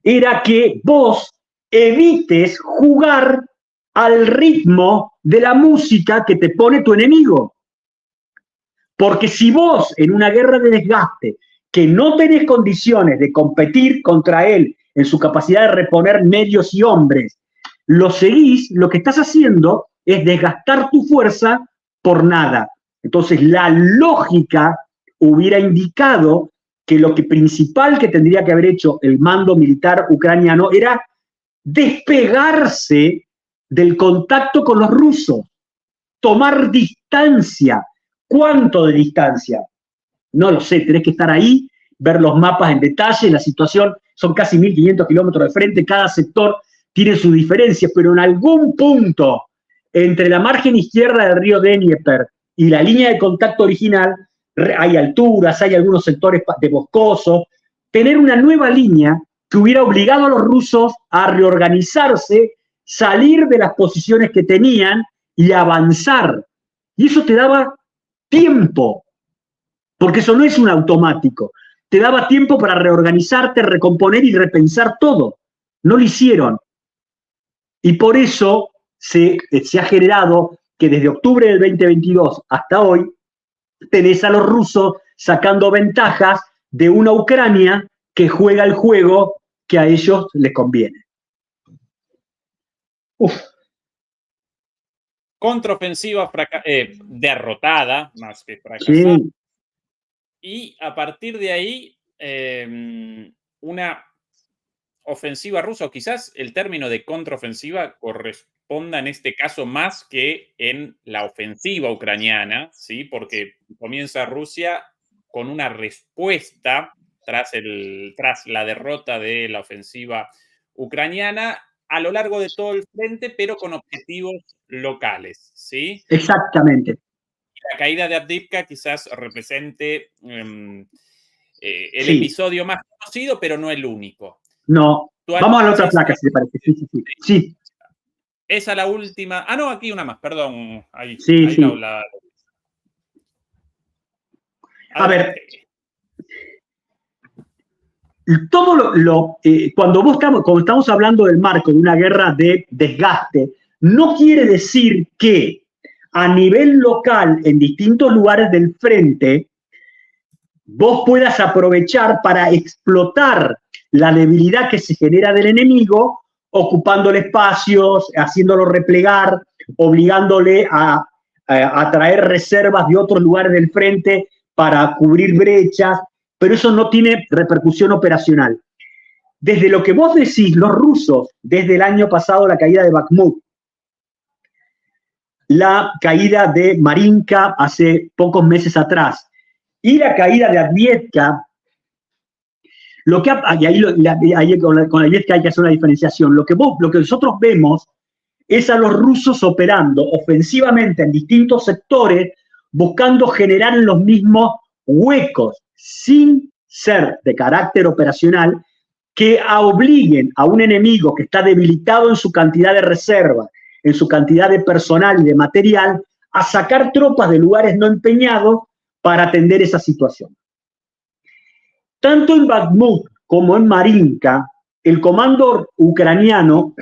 era que vos evites jugar al ritmo de la música que te pone tu enemigo. Porque si vos en una guerra de desgaste, que no tenés condiciones de competir contra él en su capacidad de reponer medios y hombres, lo seguís, lo que estás haciendo es desgastar tu fuerza por nada. Entonces, la lógica hubiera indicado que lo principal que tendría que haber hecho el mando militar ucraniano era despegarse del contacto con los rusos, tomar distancia. ¿Cuánto de distancia? No lo sé, tenés que estar ahí, ver los mapas en detalle, la situación, son casi 1.500 kilómetros de frente, cada sector tiene sus diferencias, pero en algún punto entre la margen izquierda del río Dnieper y la línea de contacto original hay alturas, hay algunos sectores de boscosos. Tener una nueva línea que hubiera obligado a los rusos a reorganizarse, salir de las posiciones que tenían y avanzar. Y eso te daba tiempo, porque eso no es un automático. Te daba tiempo para reorganizarte, recomponer y repensar todo. No lo hicieron. Y por eso se ha generado que desde octubre del 2022 hasta hoy tenés a los rusos sacando ventajas de una Ucrania que juega el juego que a ellos les conviene. Uf. Contraofensiva derrotada, más que fracasada. Sí. Y a partir de ahí, una ofensiva rusa, o quizás el término de contraofensiva corresponda en este caso más que en la ofensiva ucraniana, ¿sí? Porque comienza Rusia con una respuesta tras la derrota de la ofensiva ucraniana a lo largo de todo el frente, pero con objetivos locales, ¿sí? Exactamente. la caída de Avdiivka quizás represente el episodio más conocido, pero no el único. No. Vamos a la otra placa, si te parece. Sí. Esa la última. Ah, no, aquí una más, perdón. Ahí, sí. A ver. Todo cuando estamos hablando del marco de una guerra de desgaste, no quiere decir que a nivel local, en distintos lugares del frente, vos puedas aprovechar para explotar la debilidad que se genera del enemigo, ocupándole espacios, haciéndolo replegar, obligándole a traer reservas de otros lugares del frente para cubrir brechas, pero eso no tiene repercusión operacional. Desde lo que vos decís, los rusos, desde el año pasado, la caída de Bakhmut, la caída de Marinka hace pocos meses atrás, y la caída de Avdiivka, ahí con Avdiivka hay que hacer una diferenciación. Lo que nosotros vemos es a los rusos operando ofensivamente en distintos sectores, buscando generar en los mismos huecos, sin ser de carácter operacional, que obliguen a un enemigo que está debilitado en su cantidad de reserva, en su cantidad de personal y de material, a sacar tropas de lugares no empeñados para atender esa situación. Tanto en Bakhmut como en Marinka, el comando ucraniano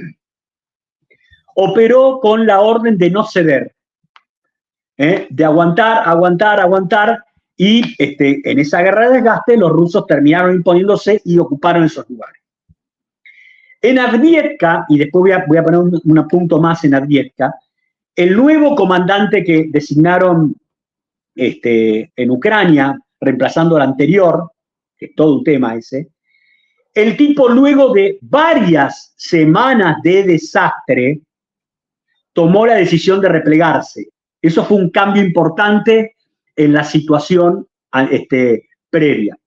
operó con la orden de no ceder, de aguantar, y en esa guerra de desgaste los rusos terminaron imponiéndose y ocuparon esos lugares. En Avdiivka, y después voy a poner un punto más en Avdiivka, el nuevo comandante que designaron en Ucrania, reemplazando al anterior, que es todo un tema ese, el tipo, luego de varias semanas de desastre, tomó la decisión de replegarse. Eso fue un cambio importante en la situación previa.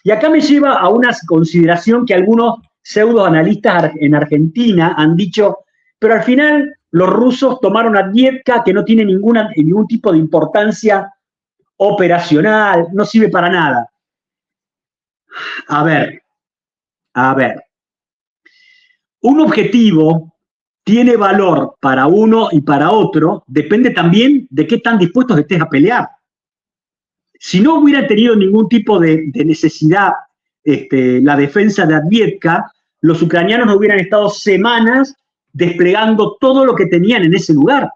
Y acá me lleva a una consideración que algunos pseudoanalistas en Argentina han dicho, pero al final los rusos tomaron Avdiivka, que no tiene ningún tipo de importancia operacional, no sirve para nada. A ver, un objetivo tiene valor para uno y para otro, depende también de qué tan dispuestos estés a pelear. Si no hubieran tenido ningún tipo de necesidad la defensa de Avdiivka, los ucranianos no hubieran estado semanas desplegando todo lo que tenían en ese lugar.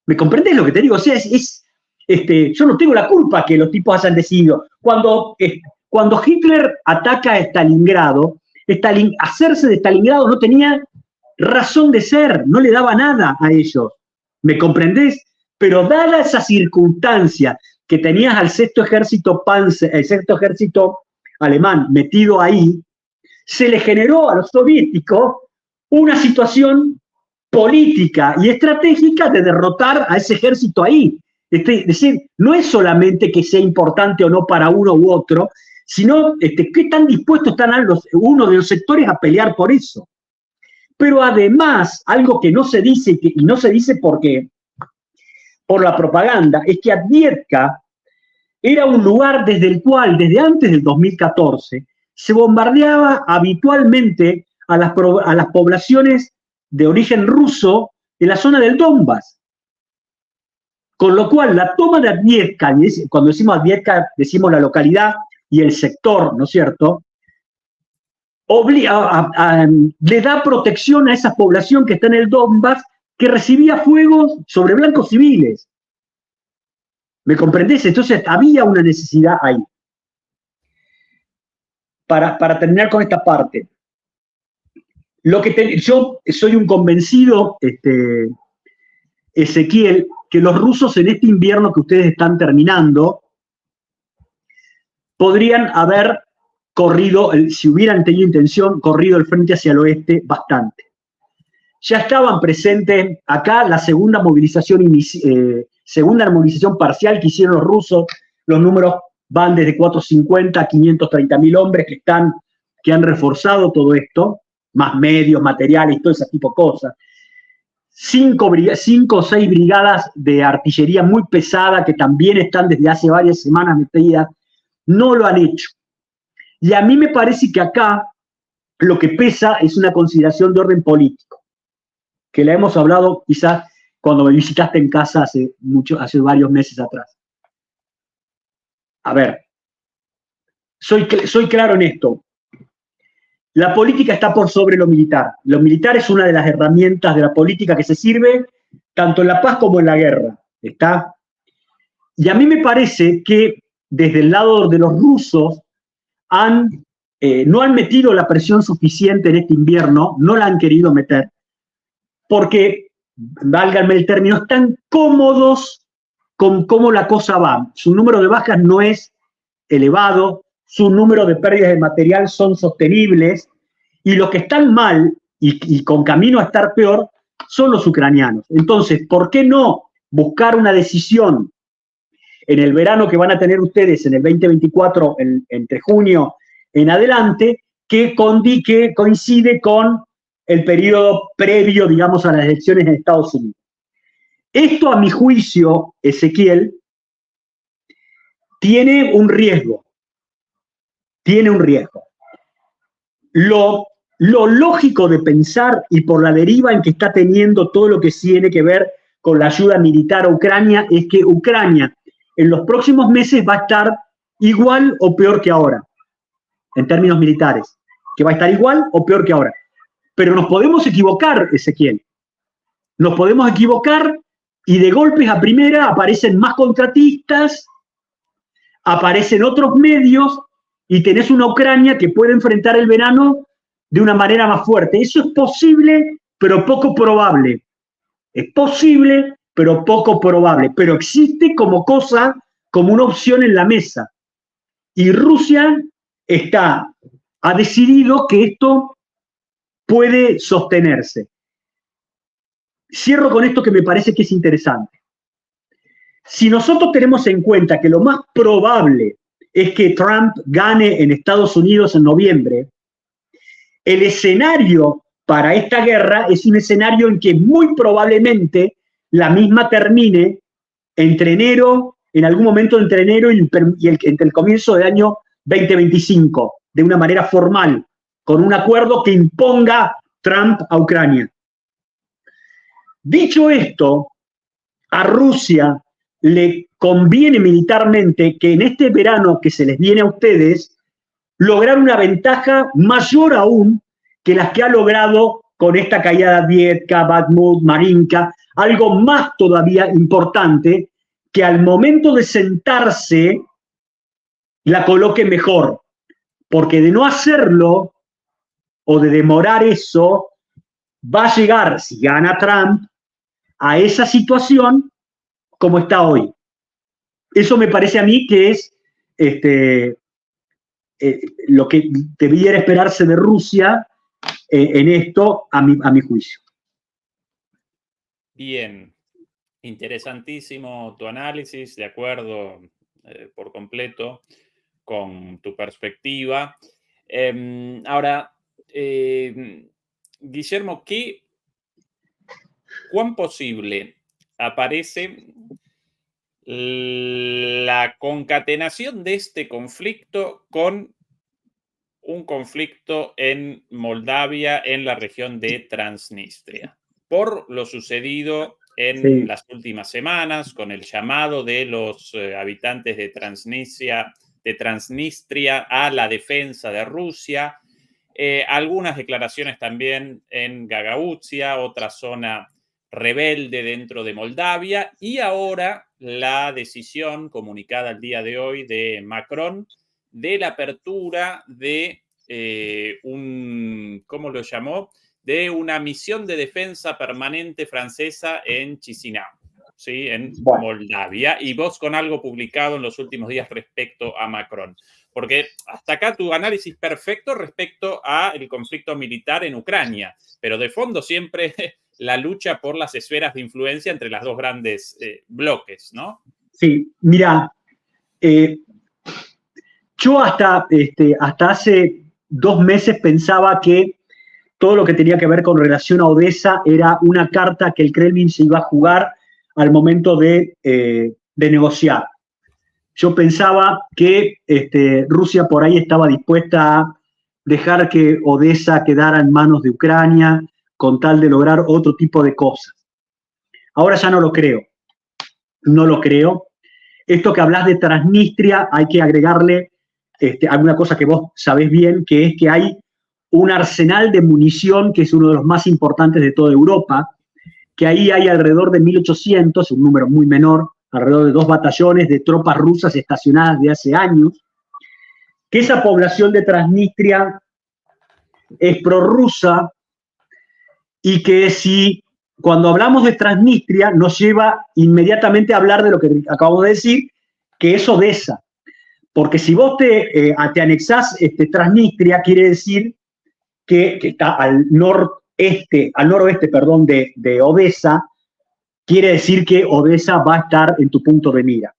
¿Me comprendés lo que te digo? O sea, yo no tengo la culpa que los tipos hayan decidido. Cuando Hitler ataca a Stalingrado, hacerse de Stalingrado no tenía razón de ser, no le daba nada a ellos. ¿Me comprendés? Pero dada esa circunstancia que tenías al sexto ejército alemán metido ahí, se le generó a los soviéticos una situación política y estratégica de derrotar a ese ejército ahí. Es decir, no es solamente que sea importante o no para uno u otro, sino qué tan dispuestos están uno de los sectores a pelear por eso. Pero además, algo que no se dice, y no se dice porque por la propaganda, es que Avdiivka era un lugar desde el cual, desde antes del 2014, se bombardeaba habitualmente a las poblaciones de origen ruso en la zona del Donbass. Con lo cual, la toma de Avdiivka, cuando decimos Avdiivka, decimos la localidad y el sector, ¿no es cierto?, le da protección a esa población que está en el Donbass, que recibía fuegos sobre blancos civiles. ¿Me comprendés? Entonces había una necesidad ahí. Para terminar con esta parte, yo soy un convencido, Ezequiel, que los rusos en este invierno que ustedes están terminando podrían haber corrido, si hubieran tenido intención, corrido el frente hacia el oeste bastante. Ya estaban presentes acá la segunda movilización parcial que hicieron los rusos. Los números van desde 450 a 530.000 hombres que han reforzado todo esto, más medios, materiales, todo ese tipo de cosas. cinco o seis brigadas de artillería muy pesada que también están desde hace varias semanas metidas, no lo han hecho. Y a mí me parece que acá lo que pesa es una consideración de orden político, que la hemos hablado quizás cuando me visitaste en casa hace varios meses atrás. A ver, soy claro en esto. La política está por sobre lo militar. Lo militar es una de las herramientas de la política que se sirve tanto en la paz como en la guerra. ¿Está? Y a mí me parece que desde el lado de los rusos no han metido la presión suficiente en este invierno, no la han querido meter, porque, válganme el término, están cómodos con cómo la cosa va. Su número de bajas no es elevado, su número de pérdidas de material son sostenibles, y los que están mal y con camino a estar peor son los ucranianos. Entonces, ¿por qué no buscar una decisión en el verano que van a tener ustedes en el 2024, entre junio en adelante, que coincide con el periodo previo, digamos, a las elecciones en Estados Unidos? Esto, a mi juicio, Ezequiel, tiene un riesgo. Tiene un riesgo. Lo lógico de pensar, y por la deriva en que está teniendo todo lo que tiene que ver con la ayuda militar a Ucrania, es que Ucrania en los próximos meses va a estar igual o peor que ahora, en términos militares, que va a estar igual o peor que ahora. Pero nos podemos equivocar, Ezequiel. Nos podemos equivocar y de golpes a primera aparecen más contratistas, aparecen otros medios y tenés una Ucrania que puede enfrentar el verano de una manera más fuerte. Eso es posible, pero poco probable. Es posible, pero poco probable. Pero existe como cosa, como una opción en la mesa. Y Rusia ha decidido que esto puede sostenerse. Cierro con esto que me parece que es interesante. Si nosotros tenemos en cuenta que lo más probable es que Trump gane en Estados Unidos en noviembre, el escenario para esta guerra es un escenario en que muy probablemente la misma termine en algún momento entre enero entre el comienzo del año 2025, de una manera formal, con un acuerdo que imponga Trump a Ucrania. Dicho esto, a Rusia le conviene militarmente que en este verano que se les viene a ustedes lograr una ventaja mayor aún que las que ha logrado con esta caída de Avdiivka, Bakhmut, Marinka, algo más todavía importante, que al momento de sentarse la coloque mejor, porque de no hacerlo o de demorar eso, va a llegar, si gana Trump, a esa situación como está hoy. Eso me parece a mí que es lo que debiera esperarse de Rusia en esto, a mi juicio. Bien, interesantísimo tu análisis, de acuerdo por completo con tu perspectiva. Ahora, Guillermo, ¿cuán posible aparece la concatenación de este conflicto con un conflicto en Moldavia, en la región de Transnistria, por lo sucedido en las últimas semanas, con el llamado de los habitantes de Transnistria a la defensa de Rusia, algunas declaraciones también en Gagauzia, otra zona rebelde dentro de Moldavia, y ahora la decisión comunicada el día de hoy de Macron de la apertura de ¿cómo lo llamó? De una misión de defensa permanente francesa en Chisinau, ¿sí? En Moldavia, y vos con algo publicado en los últimos días respecto a Macron. Porque hasta acá tu análisis perfecto respecto al conflicto militar en Ucrania, pero de fondo siempre la lucha por las esferas de influencia entre las dos grandes bloques, ¿no? Sí, mira, yo hasta hace 2 meses pensaba que todo lo que tenía que ver con relación a Odessa era una carta que el Kremlin se iba a jugar al momento de negociar. Yo pensaba que Rusia por ahí estaba dispuesta a dejar que Odessa quedara en manos de Ucrania con tal de lograr otro tipo de cosas. Ahora ya no lo creo. No lo creo. Esto que hablas de Transnistria, hay que agregarle alguna cosa que vos sabés bien, que es que hay un arsenal de munición que es uno de los más importantes de toda Europa, que ahí hay alrededor de 1.800, un número muy menor, alrededor de 2 batallones de tropas rusas estacionadas de hace años, que esa población de Transnistria es prorrusa y que si cuando hablamos de Transnistria nos lleva inmediatamente a hablar de lo que acabamos de decir, que es Odessa. Porque si vos te anexás Transnistria, quiere decir que está al noroeste, perdón, de Odessa, quiere decir que Odessa va a estar en tu punto de mira.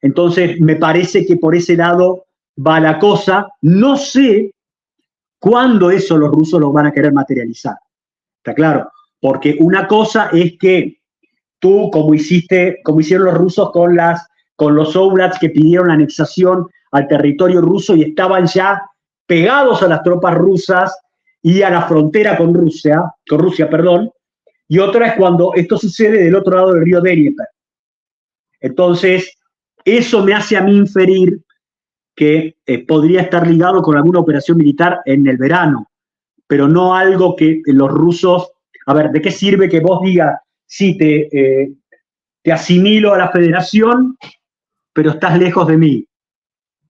Entonces, me parece que por ese lado va la cosa. No sé cuándo eso los rusos lo van a querer materializar. ¿Está claro? Porque una cosa es que tú, como hicieron los rusos con los oblats que pidieron la anexación al territorio ruso y estaban ya pegados a las tropas rusas y a la frontera con Rusia, y otra es cuando esto sucede del otro lado del río Dnieper. Entonces, eso me hace a mí inferir que podría estar ligado con alguna operación militar en el verano, pero no algo que los rusos... A ver, ¿de qué sirve que vos digas, sí, te asimilo a la federación, pero estás lejos de mí?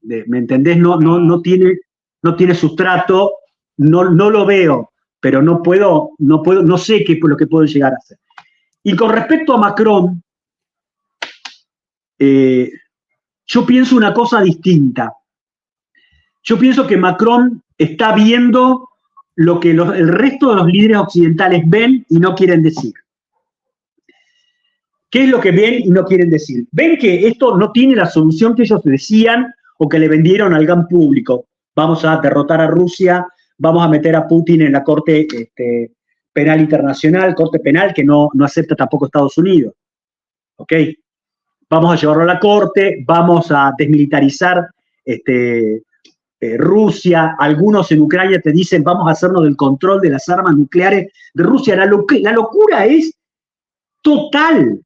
¿Me entendés? No tiene sustrato, no lo veo, pero no sé qué es lo que puedo llegar a hacer. Y con respecto a Macron, yo pienso una cosa distinta. Yo pienso que Macron está viendo lo que el resto de los líderes occidentales ven y no quieren decir. ¿Qué es lo que ven y no quieren decir? Ven que esto no tiene la solución que ellos decían o que le vendieron al gran público. Vamos a derrotar a Rusia, vamos a meter a Putin en la Corte Penal Internacional, Corte Penal que no acepta tampoco Estados Unidos. ¿Ok? Vamos a llevarlo a la Corte, vamos a desmilitarizar Rusia. Algunos en Ucrania te dicen vamos a hacernos del control de las armas nucleares de Rusia. La locura es total.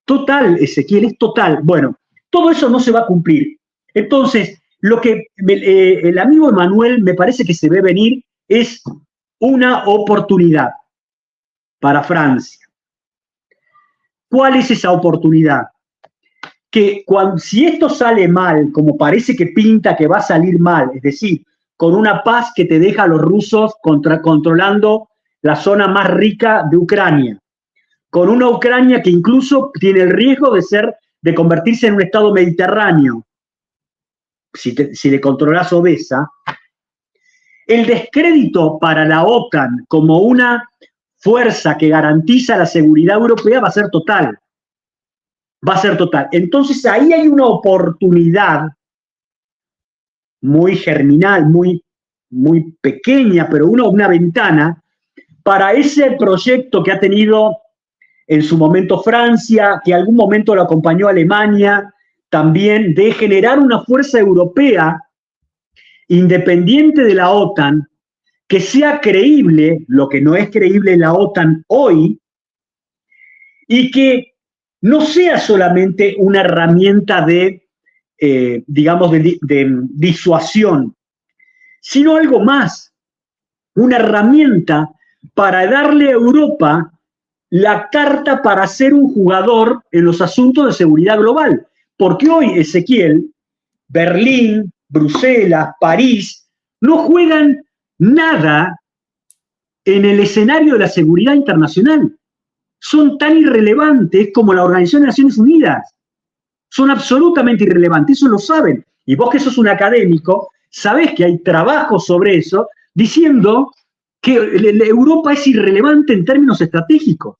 Total, Ezequiel, es total. Bueno, todo eso no se va a cumplir. Entonces, lo que el amigo Emanuel me parece que se ve venir es una oportunidad para Francia. ¿Cuál es esa oportunidad? Que si esto sale mal, como parece que pinta que va a salir mal, es decir, con una paz que te deja a los rusos controlando la zona más rica de Ucrania, con una Ucrania que incluso tiene el riesgo de convertirse en un estado mediterráneo, si le controlas Odessa, el descrédito para la OTAN como una fuerza que garantiza la seguridad europea va a ser total. Va a ser total. Entonces ahí hay una oportunidad muy germinal, muy pequeña, pero una ventana para ese proyecto que ha tenido en su momento Francia, que algún momento lo acompañó Alemania, también de generar una fuerza europea independiente de la OTAN, que sea creíble, lo que no es creíble la OTAN hoy, y que no sea solamente una herramienta de disuasión, sino algo más, una herramienta para darle a Europa la carta para ser un jugador en los asuntos de seguridad global. Porque hoy, Ezequiel, Berlín, Bruselas, París, no juegan nada en el escenario de la seguridad internacional. Son tan irrelevantes como la Organización de Naciones Unidas. Son absolutamente irrelevantes, eso lo saben. Y vos que sos un académico, sabés que hay trabajo sobre eso, diciendo que Europa es irrelevante en términos estratégicos.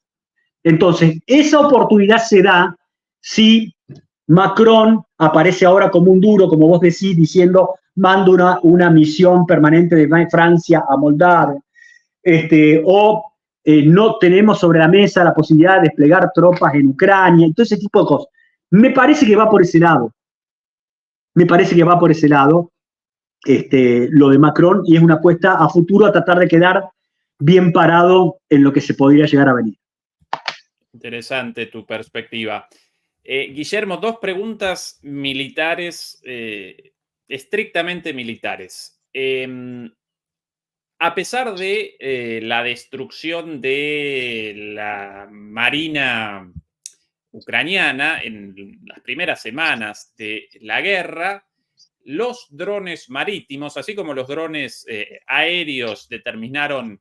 Entonces, esa oportunidad se da si Macron aparece ahora como un duro, como vos decís, diciendo mando una misión permanente de Francia a Moldavia, no tenemos sobre la mesa la posibilidad de desplegar tropas en Ucrania, y todo ese tipo de cosas. Me parece que va por ese lado. Me parece que va por ese lado lo de Macron, y es una apuesta a futuro a tratar de quedar bien parado en lo que se podría llegar a venir. Interesante tu perspectiva. Guillermo, dos preguntas militares, estrictamente militares. A pesar de la destrucción de la marina ucraniana en las primeras semanas de la guerra, los drones marítimos, así como los drones aéreos, determinaron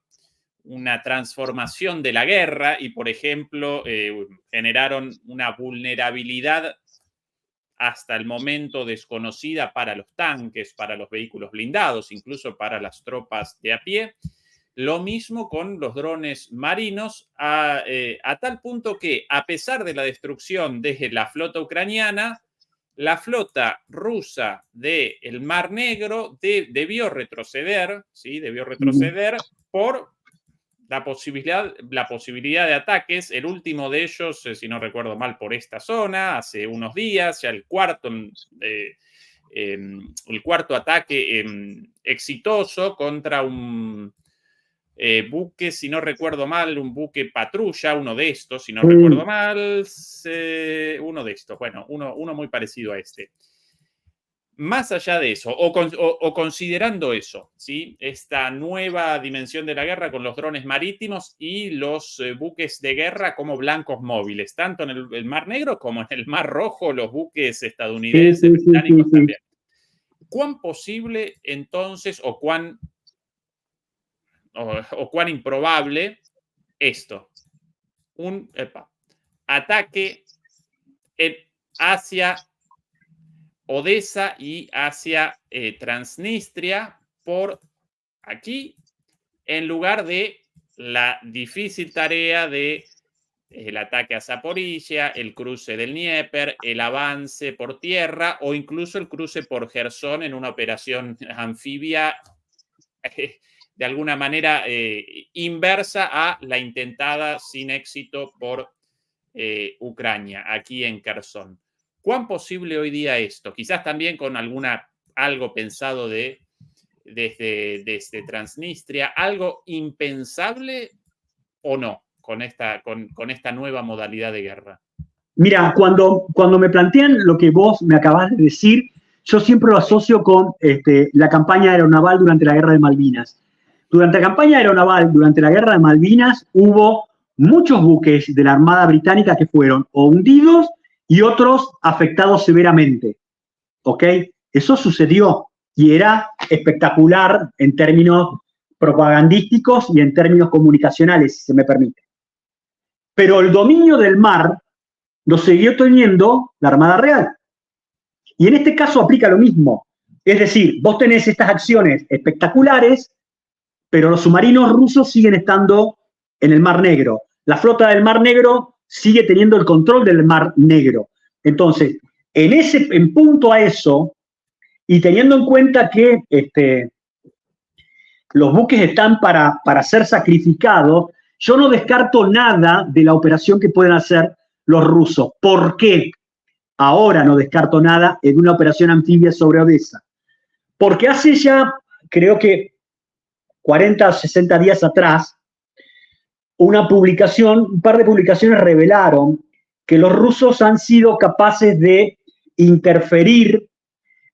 una transformación de la guerra y, por ejemplo, generaron una vulnerabilidad hasta el momento desconocida para los tanques, para los vehículos blindados, incluso para las tropas de a pie. Lo mismo con los drones marinos, a tal punto que, a pesar de la destrucción de la flota ucraniana, la flota rusa del Mar Negro debió retroceder, ¿sí? Debió retroceder por la posibilidad de ataques. El último de ellos, si no recuerdo mal, por esta zona, hace unos días, ya el cuarto ataque exitoso contra un buque, si no recuerdo mal, un buque patrulla, uno de estos, si no recuerdo mal, uno de estos, bueno, uno muy parecido a este. Más allá de eso, o considerando eso, ¿sí? Esta nueva dimensión de la guerra con los drones marítimos y los buques de guerra como blancos móviles, tanto en el Mar Negro como en el Mar Rojo, los buques estadounidenses, británicos también. ¿Cuán posible entonces, o cuán improbable esto? Un ataque hacia Odessa y hacia Transnistria por aquí, en lugar de la difícil tarea de el ataque a Zaporizhia, el cruce del Dnieper, el avance por tierra o incluso el cruce por Jersón en una operación anfibia de alguna manera inversa a la intentada sin éxito por Ucrania, aquí en Kherson. ¿Cuán posible hoy día esto? Quizás también con algo pensado desde Transnistria, algo impensable o no con esta nueva modalidad de guerra. Mira, cuando me plantean lo que vos me acabás de decir, yo siempre lo asocio con la campaña aeronaval durante la Guerra de Malvinas. Durante la campaña aeronaval, durante la Guerra de Malvinas, hubo muchos buques de la Armada Británica que fueron o hundidos y otros afectados severamente. ¿Ok? Eso sucedió y era espectacular en términos propagandísticos y en términos comunicacionales, si se me permite. Pero el dominio del mar lo siguió teniendo la Armada Real. Y en este caso aplica lo mismo. Es decir, vos tenés estas acciones espectaculares, pero los submarinos rusos siguen estando en el Mar Negro. La flota del Mar Negro sigue teniendo el control del Mar Negro. Entonces, en punto a eso, y teniendo en cuenta que los buques están para ser sacrificados, yo no descarto nada de la operación que pueden hacer los rusos. ¿Por qué? Ahora no descarto nada de una operación anfibia sobre Odessa. Porque hace ya, creo que 40 o 60 días atrás, un par de publicaciones revelaron que los rusos han sido capaces de interferir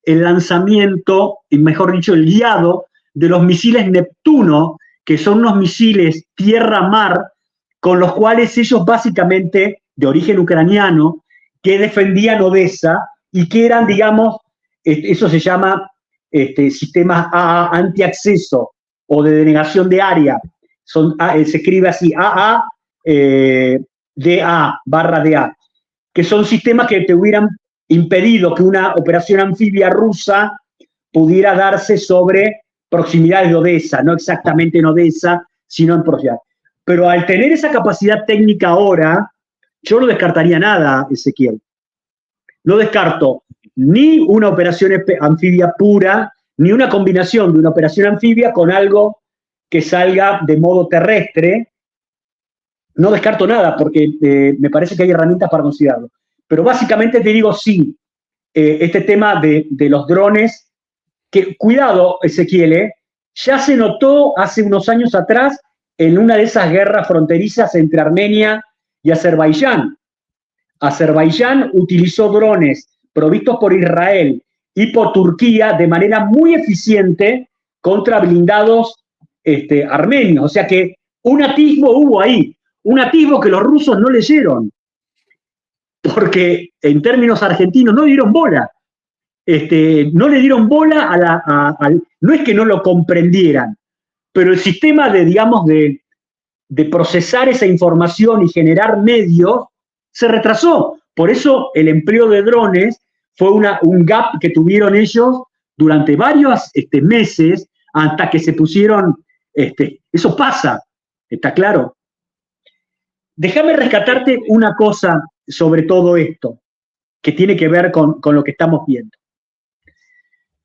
el lanzamiento, y mejor dicho, el guiado de los misiles Neptuno, que son unos misiles tierra-mar, con los cuales ellos básicamente, de origen ucraniano, que defendían Odessa y que eran, digamos, eso se llama sistemas AA, antiacceso o de denegación de área. Se escribe así, AA, DA, /DA, que son sistemas que te hubieran impedido que una operación anfibia rusa pudiera darse sobre proximidades de Odessa, no exactamente en Odessa, sino en proximidad. Pero al tener esa capacidad técnica ahora, yo no descartaría nada, Ezequiel. No descarto ni una operación anfibia pura, ni una combinación de una operación anfibia con algo que salga de modo terrestre. No descarto nada porque me parece que hay herramientas para considerarlo. Pero básicamente te digo sí, este tema de los drones, que cuidado, Ezequiel, ya se notó hace unos años atrás en una de esas guerras fronterizas entre Armenia y Azerbaiyán. Azerbaiyán utilizó drones provistos por Israel y por Turquía de manera muy eficiente contra blindados armenios. O sea que un atisbo hubo ahí, un atisbo que los rusos no leyeron, porque en términos argentinos no dieron bola. No le dieron bola no es que no lo comprendieran, pero el sistema de procesar esa información y generar medios se retrasó. Por eso el empleo de drones fue un gap que tuvieron ellos durante varios meses hasta que se pusieron, eso pasa, está claro. Déjame rescatarte una cosa sobre todo esto, que tiene que ver con lo que estamos viendo.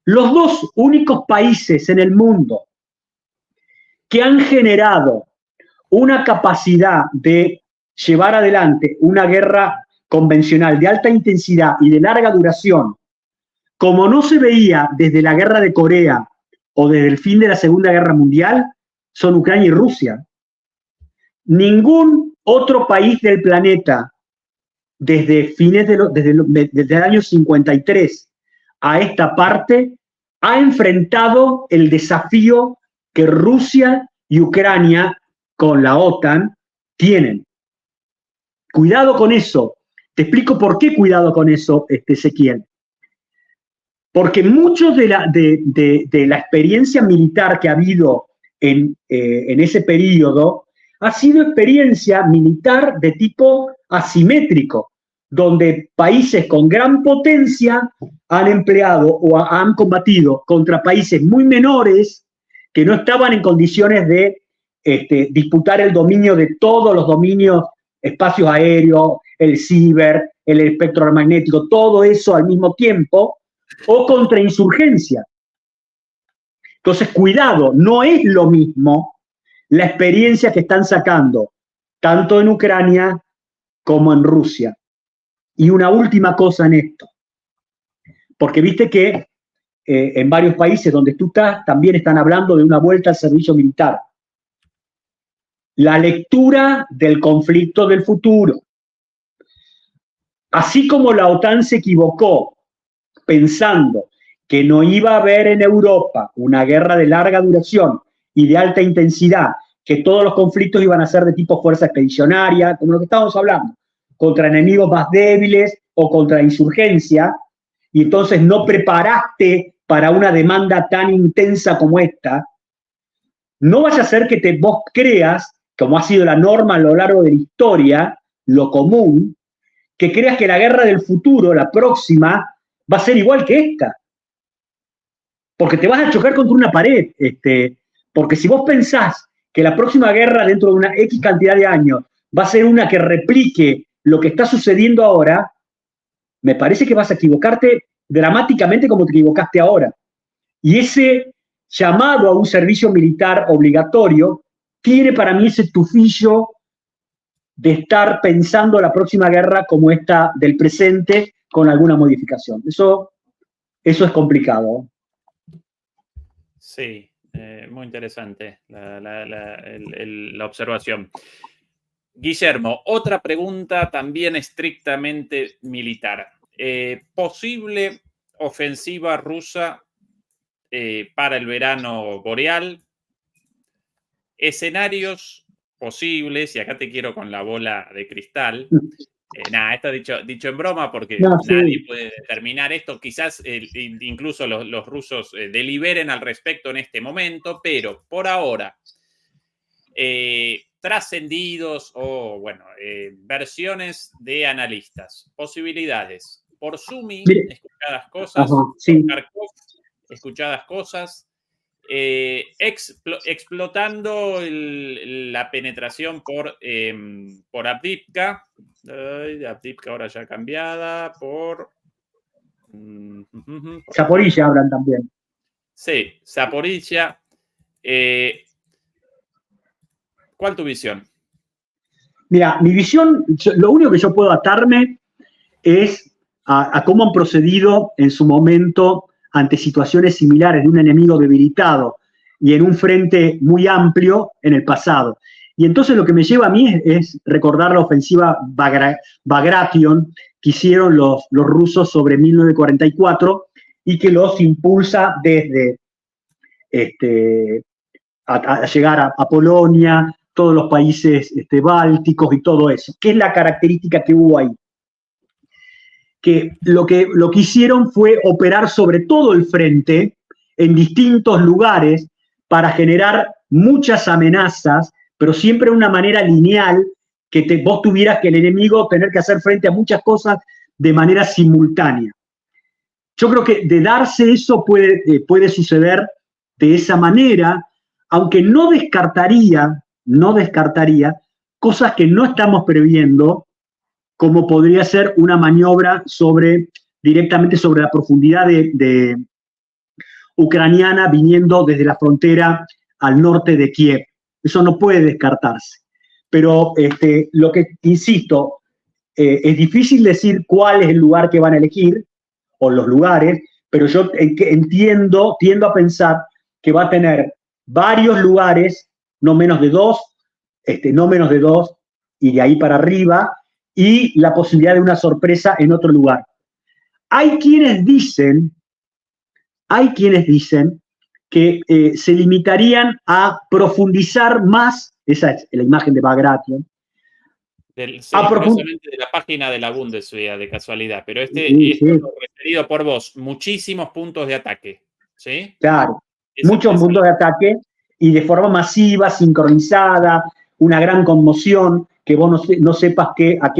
Los dos únicos países en el mundo que han generado una capacidad de llevar adelante una guerra convencional de alta intensidad y de larga duración, como no se veía desde la guerra de Corea o desde el fin de la Segunda Guerra Mundial, son Ucrania y Rusia. Ningún otro país del planeta, desde el año 53 a esta parte, ha enfrentado el desafío que Rusia y Ucrania con la OTAN tienen. Cuidado con eso. Te explico por qué cuidado con eso, Ezequiel. Porque mucho de la experiencia militar que ha habido en ese periodo ha sido experiencia militar de tipo asimétrico, donde países con gran potencia han empleado o han combatido contra países muy menores que no estaban en condiciones de disputar el dominio de todos los dominios, espacios aéreos, el ciber, el espectro magnético, todo eso al mismo tiempo, o contra insurgencia. Entonces, cuidado, no es lo mismo la experiencia que están sacando, tanto en Ucrania como en Rusia. Y una última cosa en esto, porque viste que en varios países donde tú estás también están hablando de una vuelta al servicio militar. La lectura del conflicto del futuro. Así como la OTAN se equivocó pensando que no iba a haber en Europa una guerra de larga duración y de alta intensidad, que todos los conflictos iban a ser de tipo fuerza expedicionaria, como lo que estábamos hablando, contra enemigos más débiles o contra insurgencia, y entonces no preparaste para una demanda tan intensa como esta, no vaya a ser que vos creas, como ha sido la norma a lo largo de la historia, lo común, que creas que la guerra del futuro, la próxima, va a ser igual que esta. Porque te vas a chocar contra una pared. Porque si vos pensás que la próxima guerra dentro de una X cantidad de años va a ser una que replique lo que está sucediendo ahora, me parece que vas a equivocarte dramáticamente como te equivocaste ahora. Y ese llamado a un servicio militar obligatorio tiene para mí ese tufillo de estar pensando la próxima guerra como esta del presente con alguna modificación. Eso es complicado. Sí, muy interesante la observación. Guillermo, otra pregunta también estrictamente militar. ¿Posible ofensiva rusa para el verano boreal? Escenarios posibles, y acá te quiero con la bola de cristal. Nada, esto dicho en broma porque nadie puede determinar esto. Quizás incluso los rusos deliberen al respecto en este momento, pero por ahora, trascendidos o, bueno, versiones de analistas, posibilidades. Por Sumi, escuchadas cosas, por Kharkov, escuchadas cosas, explotando la penetración por Avdiivka. Avdiivka ahora ya cambiada por Zaporilla hablan también. Sí, Zaporizhia. ¿Cuál tu visión? Mira, mi visión, lo único que yo puedo atarme es a cómo han procedido en su momento ante situaciones similares de un enemigo debilitado y en un frente muy amplio en el pasado. Y entonces lo que me lleva a mí es recordar la ofensiva Bagration que hicieron los rusos sobre 1944 y que los impulsa desde a llegar a Polonia, todos los países bálticos y todo eso. ¿Qué es la característica que hubo ahí? Que lo que hicieron fue operar sobre todo el frente en distintos lugares para generar muchas amenazas, pero siempre de una manera lineal, que vos tuvieras que el enemigo tener que hacer frente a muchas cosas de manera simultánea. Yo creo que de darse eso puede suceder de esa manera, aunque no descartaría cosas que no estamos previendo, como podría ser una maniobra directamente sobre la profundidad de ucraniana viniendo desde la frontera al norte de Kiev. Eso no puede descartarse. Pero lo que, insisto, es difícil decir cuál es el lugar que van a elegir, o los lugares, pero yo tiendo a pensar que va a tener varios lugares, no menos de dos, y de ahí para arriba, y la posibilidad de una sorpresa en otro lugar. Hay quienes dicen que se limitarían a profundizar más, esa es la imagen de Bagration, curiosamente de la página de la Bundeswehr, de casualidad, pero sí. referido por vos, muchísimos puntos de ataque, ¿sí? Claro, muchos puntos de ataque y de forma masiva, sincronizada, una gran conmoción, que vos no sepas a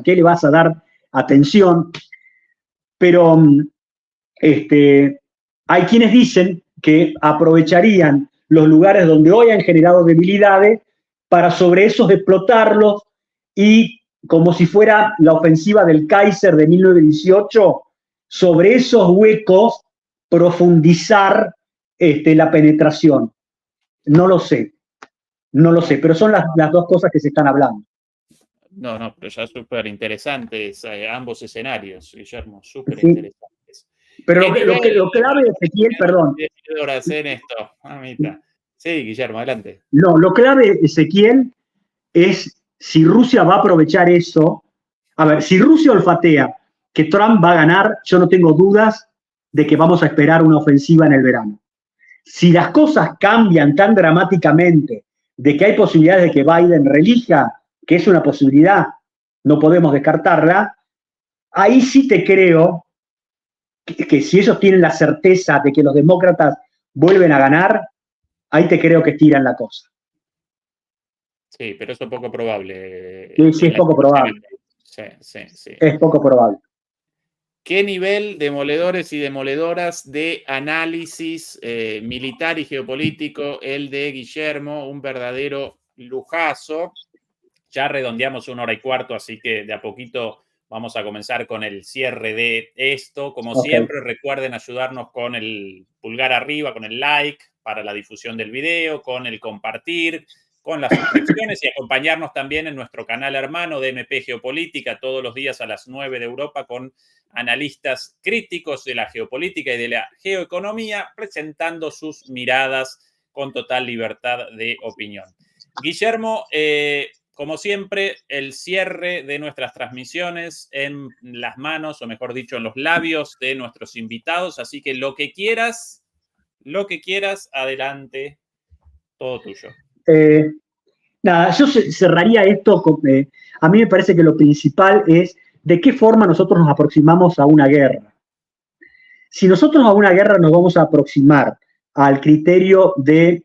qué le vas a dar atención, pero hay quienes dicen que aprovecharían los lugares donde hoy han generado debilidades para sobre esos explotarlos y, como si fuera la ofensiva del Kaiser de 1918, sobre esos huecos profundizar la penetración. No lo sé, pero son las dos cosas que se están hablando. No, pero ya súper interesantes ambos escenarios, Guillermo, súper interesantes. Pero lo clave, Ezequiel, perdón. En esto, mamita. Sí, Guillermo, adelante. No, lo clave, Ezequiel, es si Rusia va a aprovechar eso. A ver, si Rusia olfatea que Trump va a ganar, yo no tengo dudas de que vamos a esperar una ofensiva en el verano. Si las cosas cambian tan dramáticamente de que hay posibilidades de que Biden reelija, que es una posibilidad, no podemos descartarla, ahí sí te creo que si ellos tienen la certeza de que los demócratas vuelven a ganar, ahí te creo que estiran la cosa. Sí, pero eso es poco probable. Sí, es poco probable. Sí. Es poco probable. ¿Qué nivel, demoledores y demoledoras, de análisis militar y geopolítico el de Guillermo? Un verdadero lujazo. Ya redondeamos 1 hora y cuarto, así que de a poquito vamos a comenzar con el cierre de esto. Como siempre, recuerden ayudarnos con el pulgar arriba, con el like para la difusión del video, con el compartir, con las suscripciones y acompañarnos también en nuestro canal hermano de MP Geopolítica todos los días a las 9 de Europa con analistas críticos de la geopolítica y de la geoeconomía presentando sus miradas con total libertad de opinión. Guillermo, como siempre, el cierre de nuestras transmisiones en las manos, o mejor dicho, en los labios de nuestros invitados. Así que lo que quieras, adelante, todo tuyo. Nada, yo cerraría esto a mí me parece que lo principal es de qué forma nosotros nos aproximamos a una guerra. Si nosotros a una guerra nos vamos a aproximar al criterio de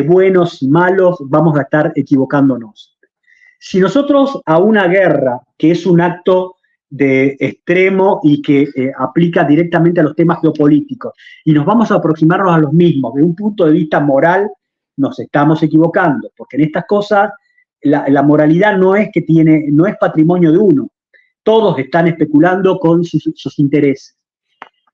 buenos y malos, vamos a estar equivocándonos. Si nosotros a una guerra, que es un acto de extremo y que aplica directamente a los temas geopolíticos, y nos vamos a aproximarnos a los mismos, de un punto de vista moral, nos estamos equivocando, porque en estas cosas la moralidad no es patrimonio de uno. Todos están especulando con sus intereses.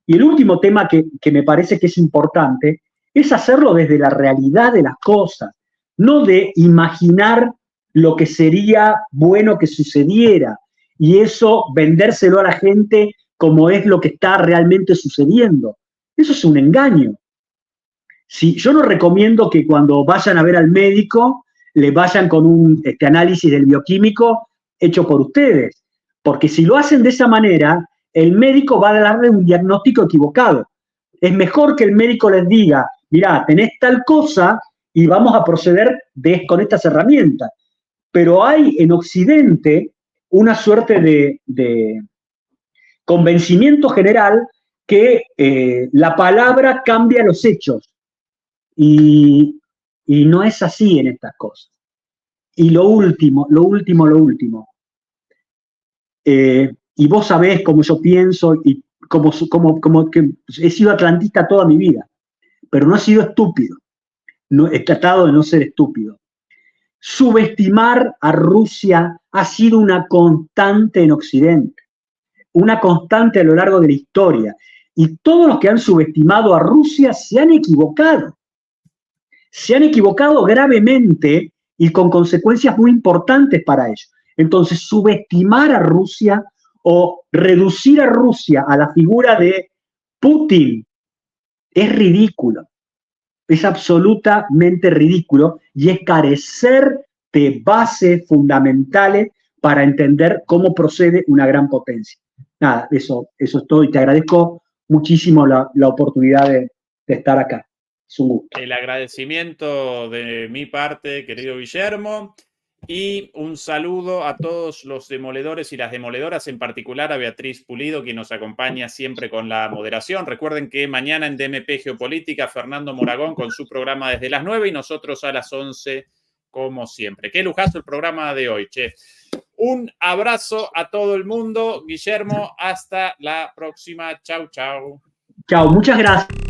Y el último tema que me parece que es importante es hacerlo desde la realidad de las cosas, no de imaginar lo que sería bueno que sucediera y eso vendérselo a la gente como es lo que está realmente sucediendo. Eso es un engaño. Si, yo no recomiendo que cuando vayan a ver al médico le vayan con un análisis del bioquímico hecho por ustedes, porque si lo hacen de esa manera, el médico va a darle un diagnóstico equivocado. Es mejor que el médico les diga, mirá, tenés tal cosa y vamos a proceder con estas herramientas. Pero hay en Occidente una suerte de convencimiento general que la palabra cambia los hechos. Y no es así en estas cosas. Y lo último. Y vos sabés cómo yo pienso y como que he sido atlantista toda mi vida, pero no he sido estúpido. No, he tratado de no ser estúpido. Subestimar a Rusia ha sido una constante en Occidente, una constante a lo largo de la historia. Y todos los que han subestimado a Rusia se han equivocado. Se han equivocado gravemente y con consecuencias muy importantes para ellos. Entonces, subestimar a Rusia o reducir a Rusia a la figura de Putin es ridículo. Es absolutamente ridículo y es carecer de bases fundamentales para entender cómo procede una gran potencia. Nada, eso es todo y te agradezco muchísimo la oportunidad de estar acá. Es un gusto. El agradecimiento de mi parte, querido Guillermo, y un saludo a todos los demoledores y las demoledoras, en particular a Beatriz Pulido, quien nos acompaña siempre con la moderación. Recuerden que mañana en DMP Geopolítica, Fernando Moragón con su programa desde las 9 y nosotros a las 11, como siempre. Qué lujazo el programa de hoy, che. Un abrazo a todo el mundo. Guillermo, hasta la próxima. Chau, chau. Chau, muchas gracias.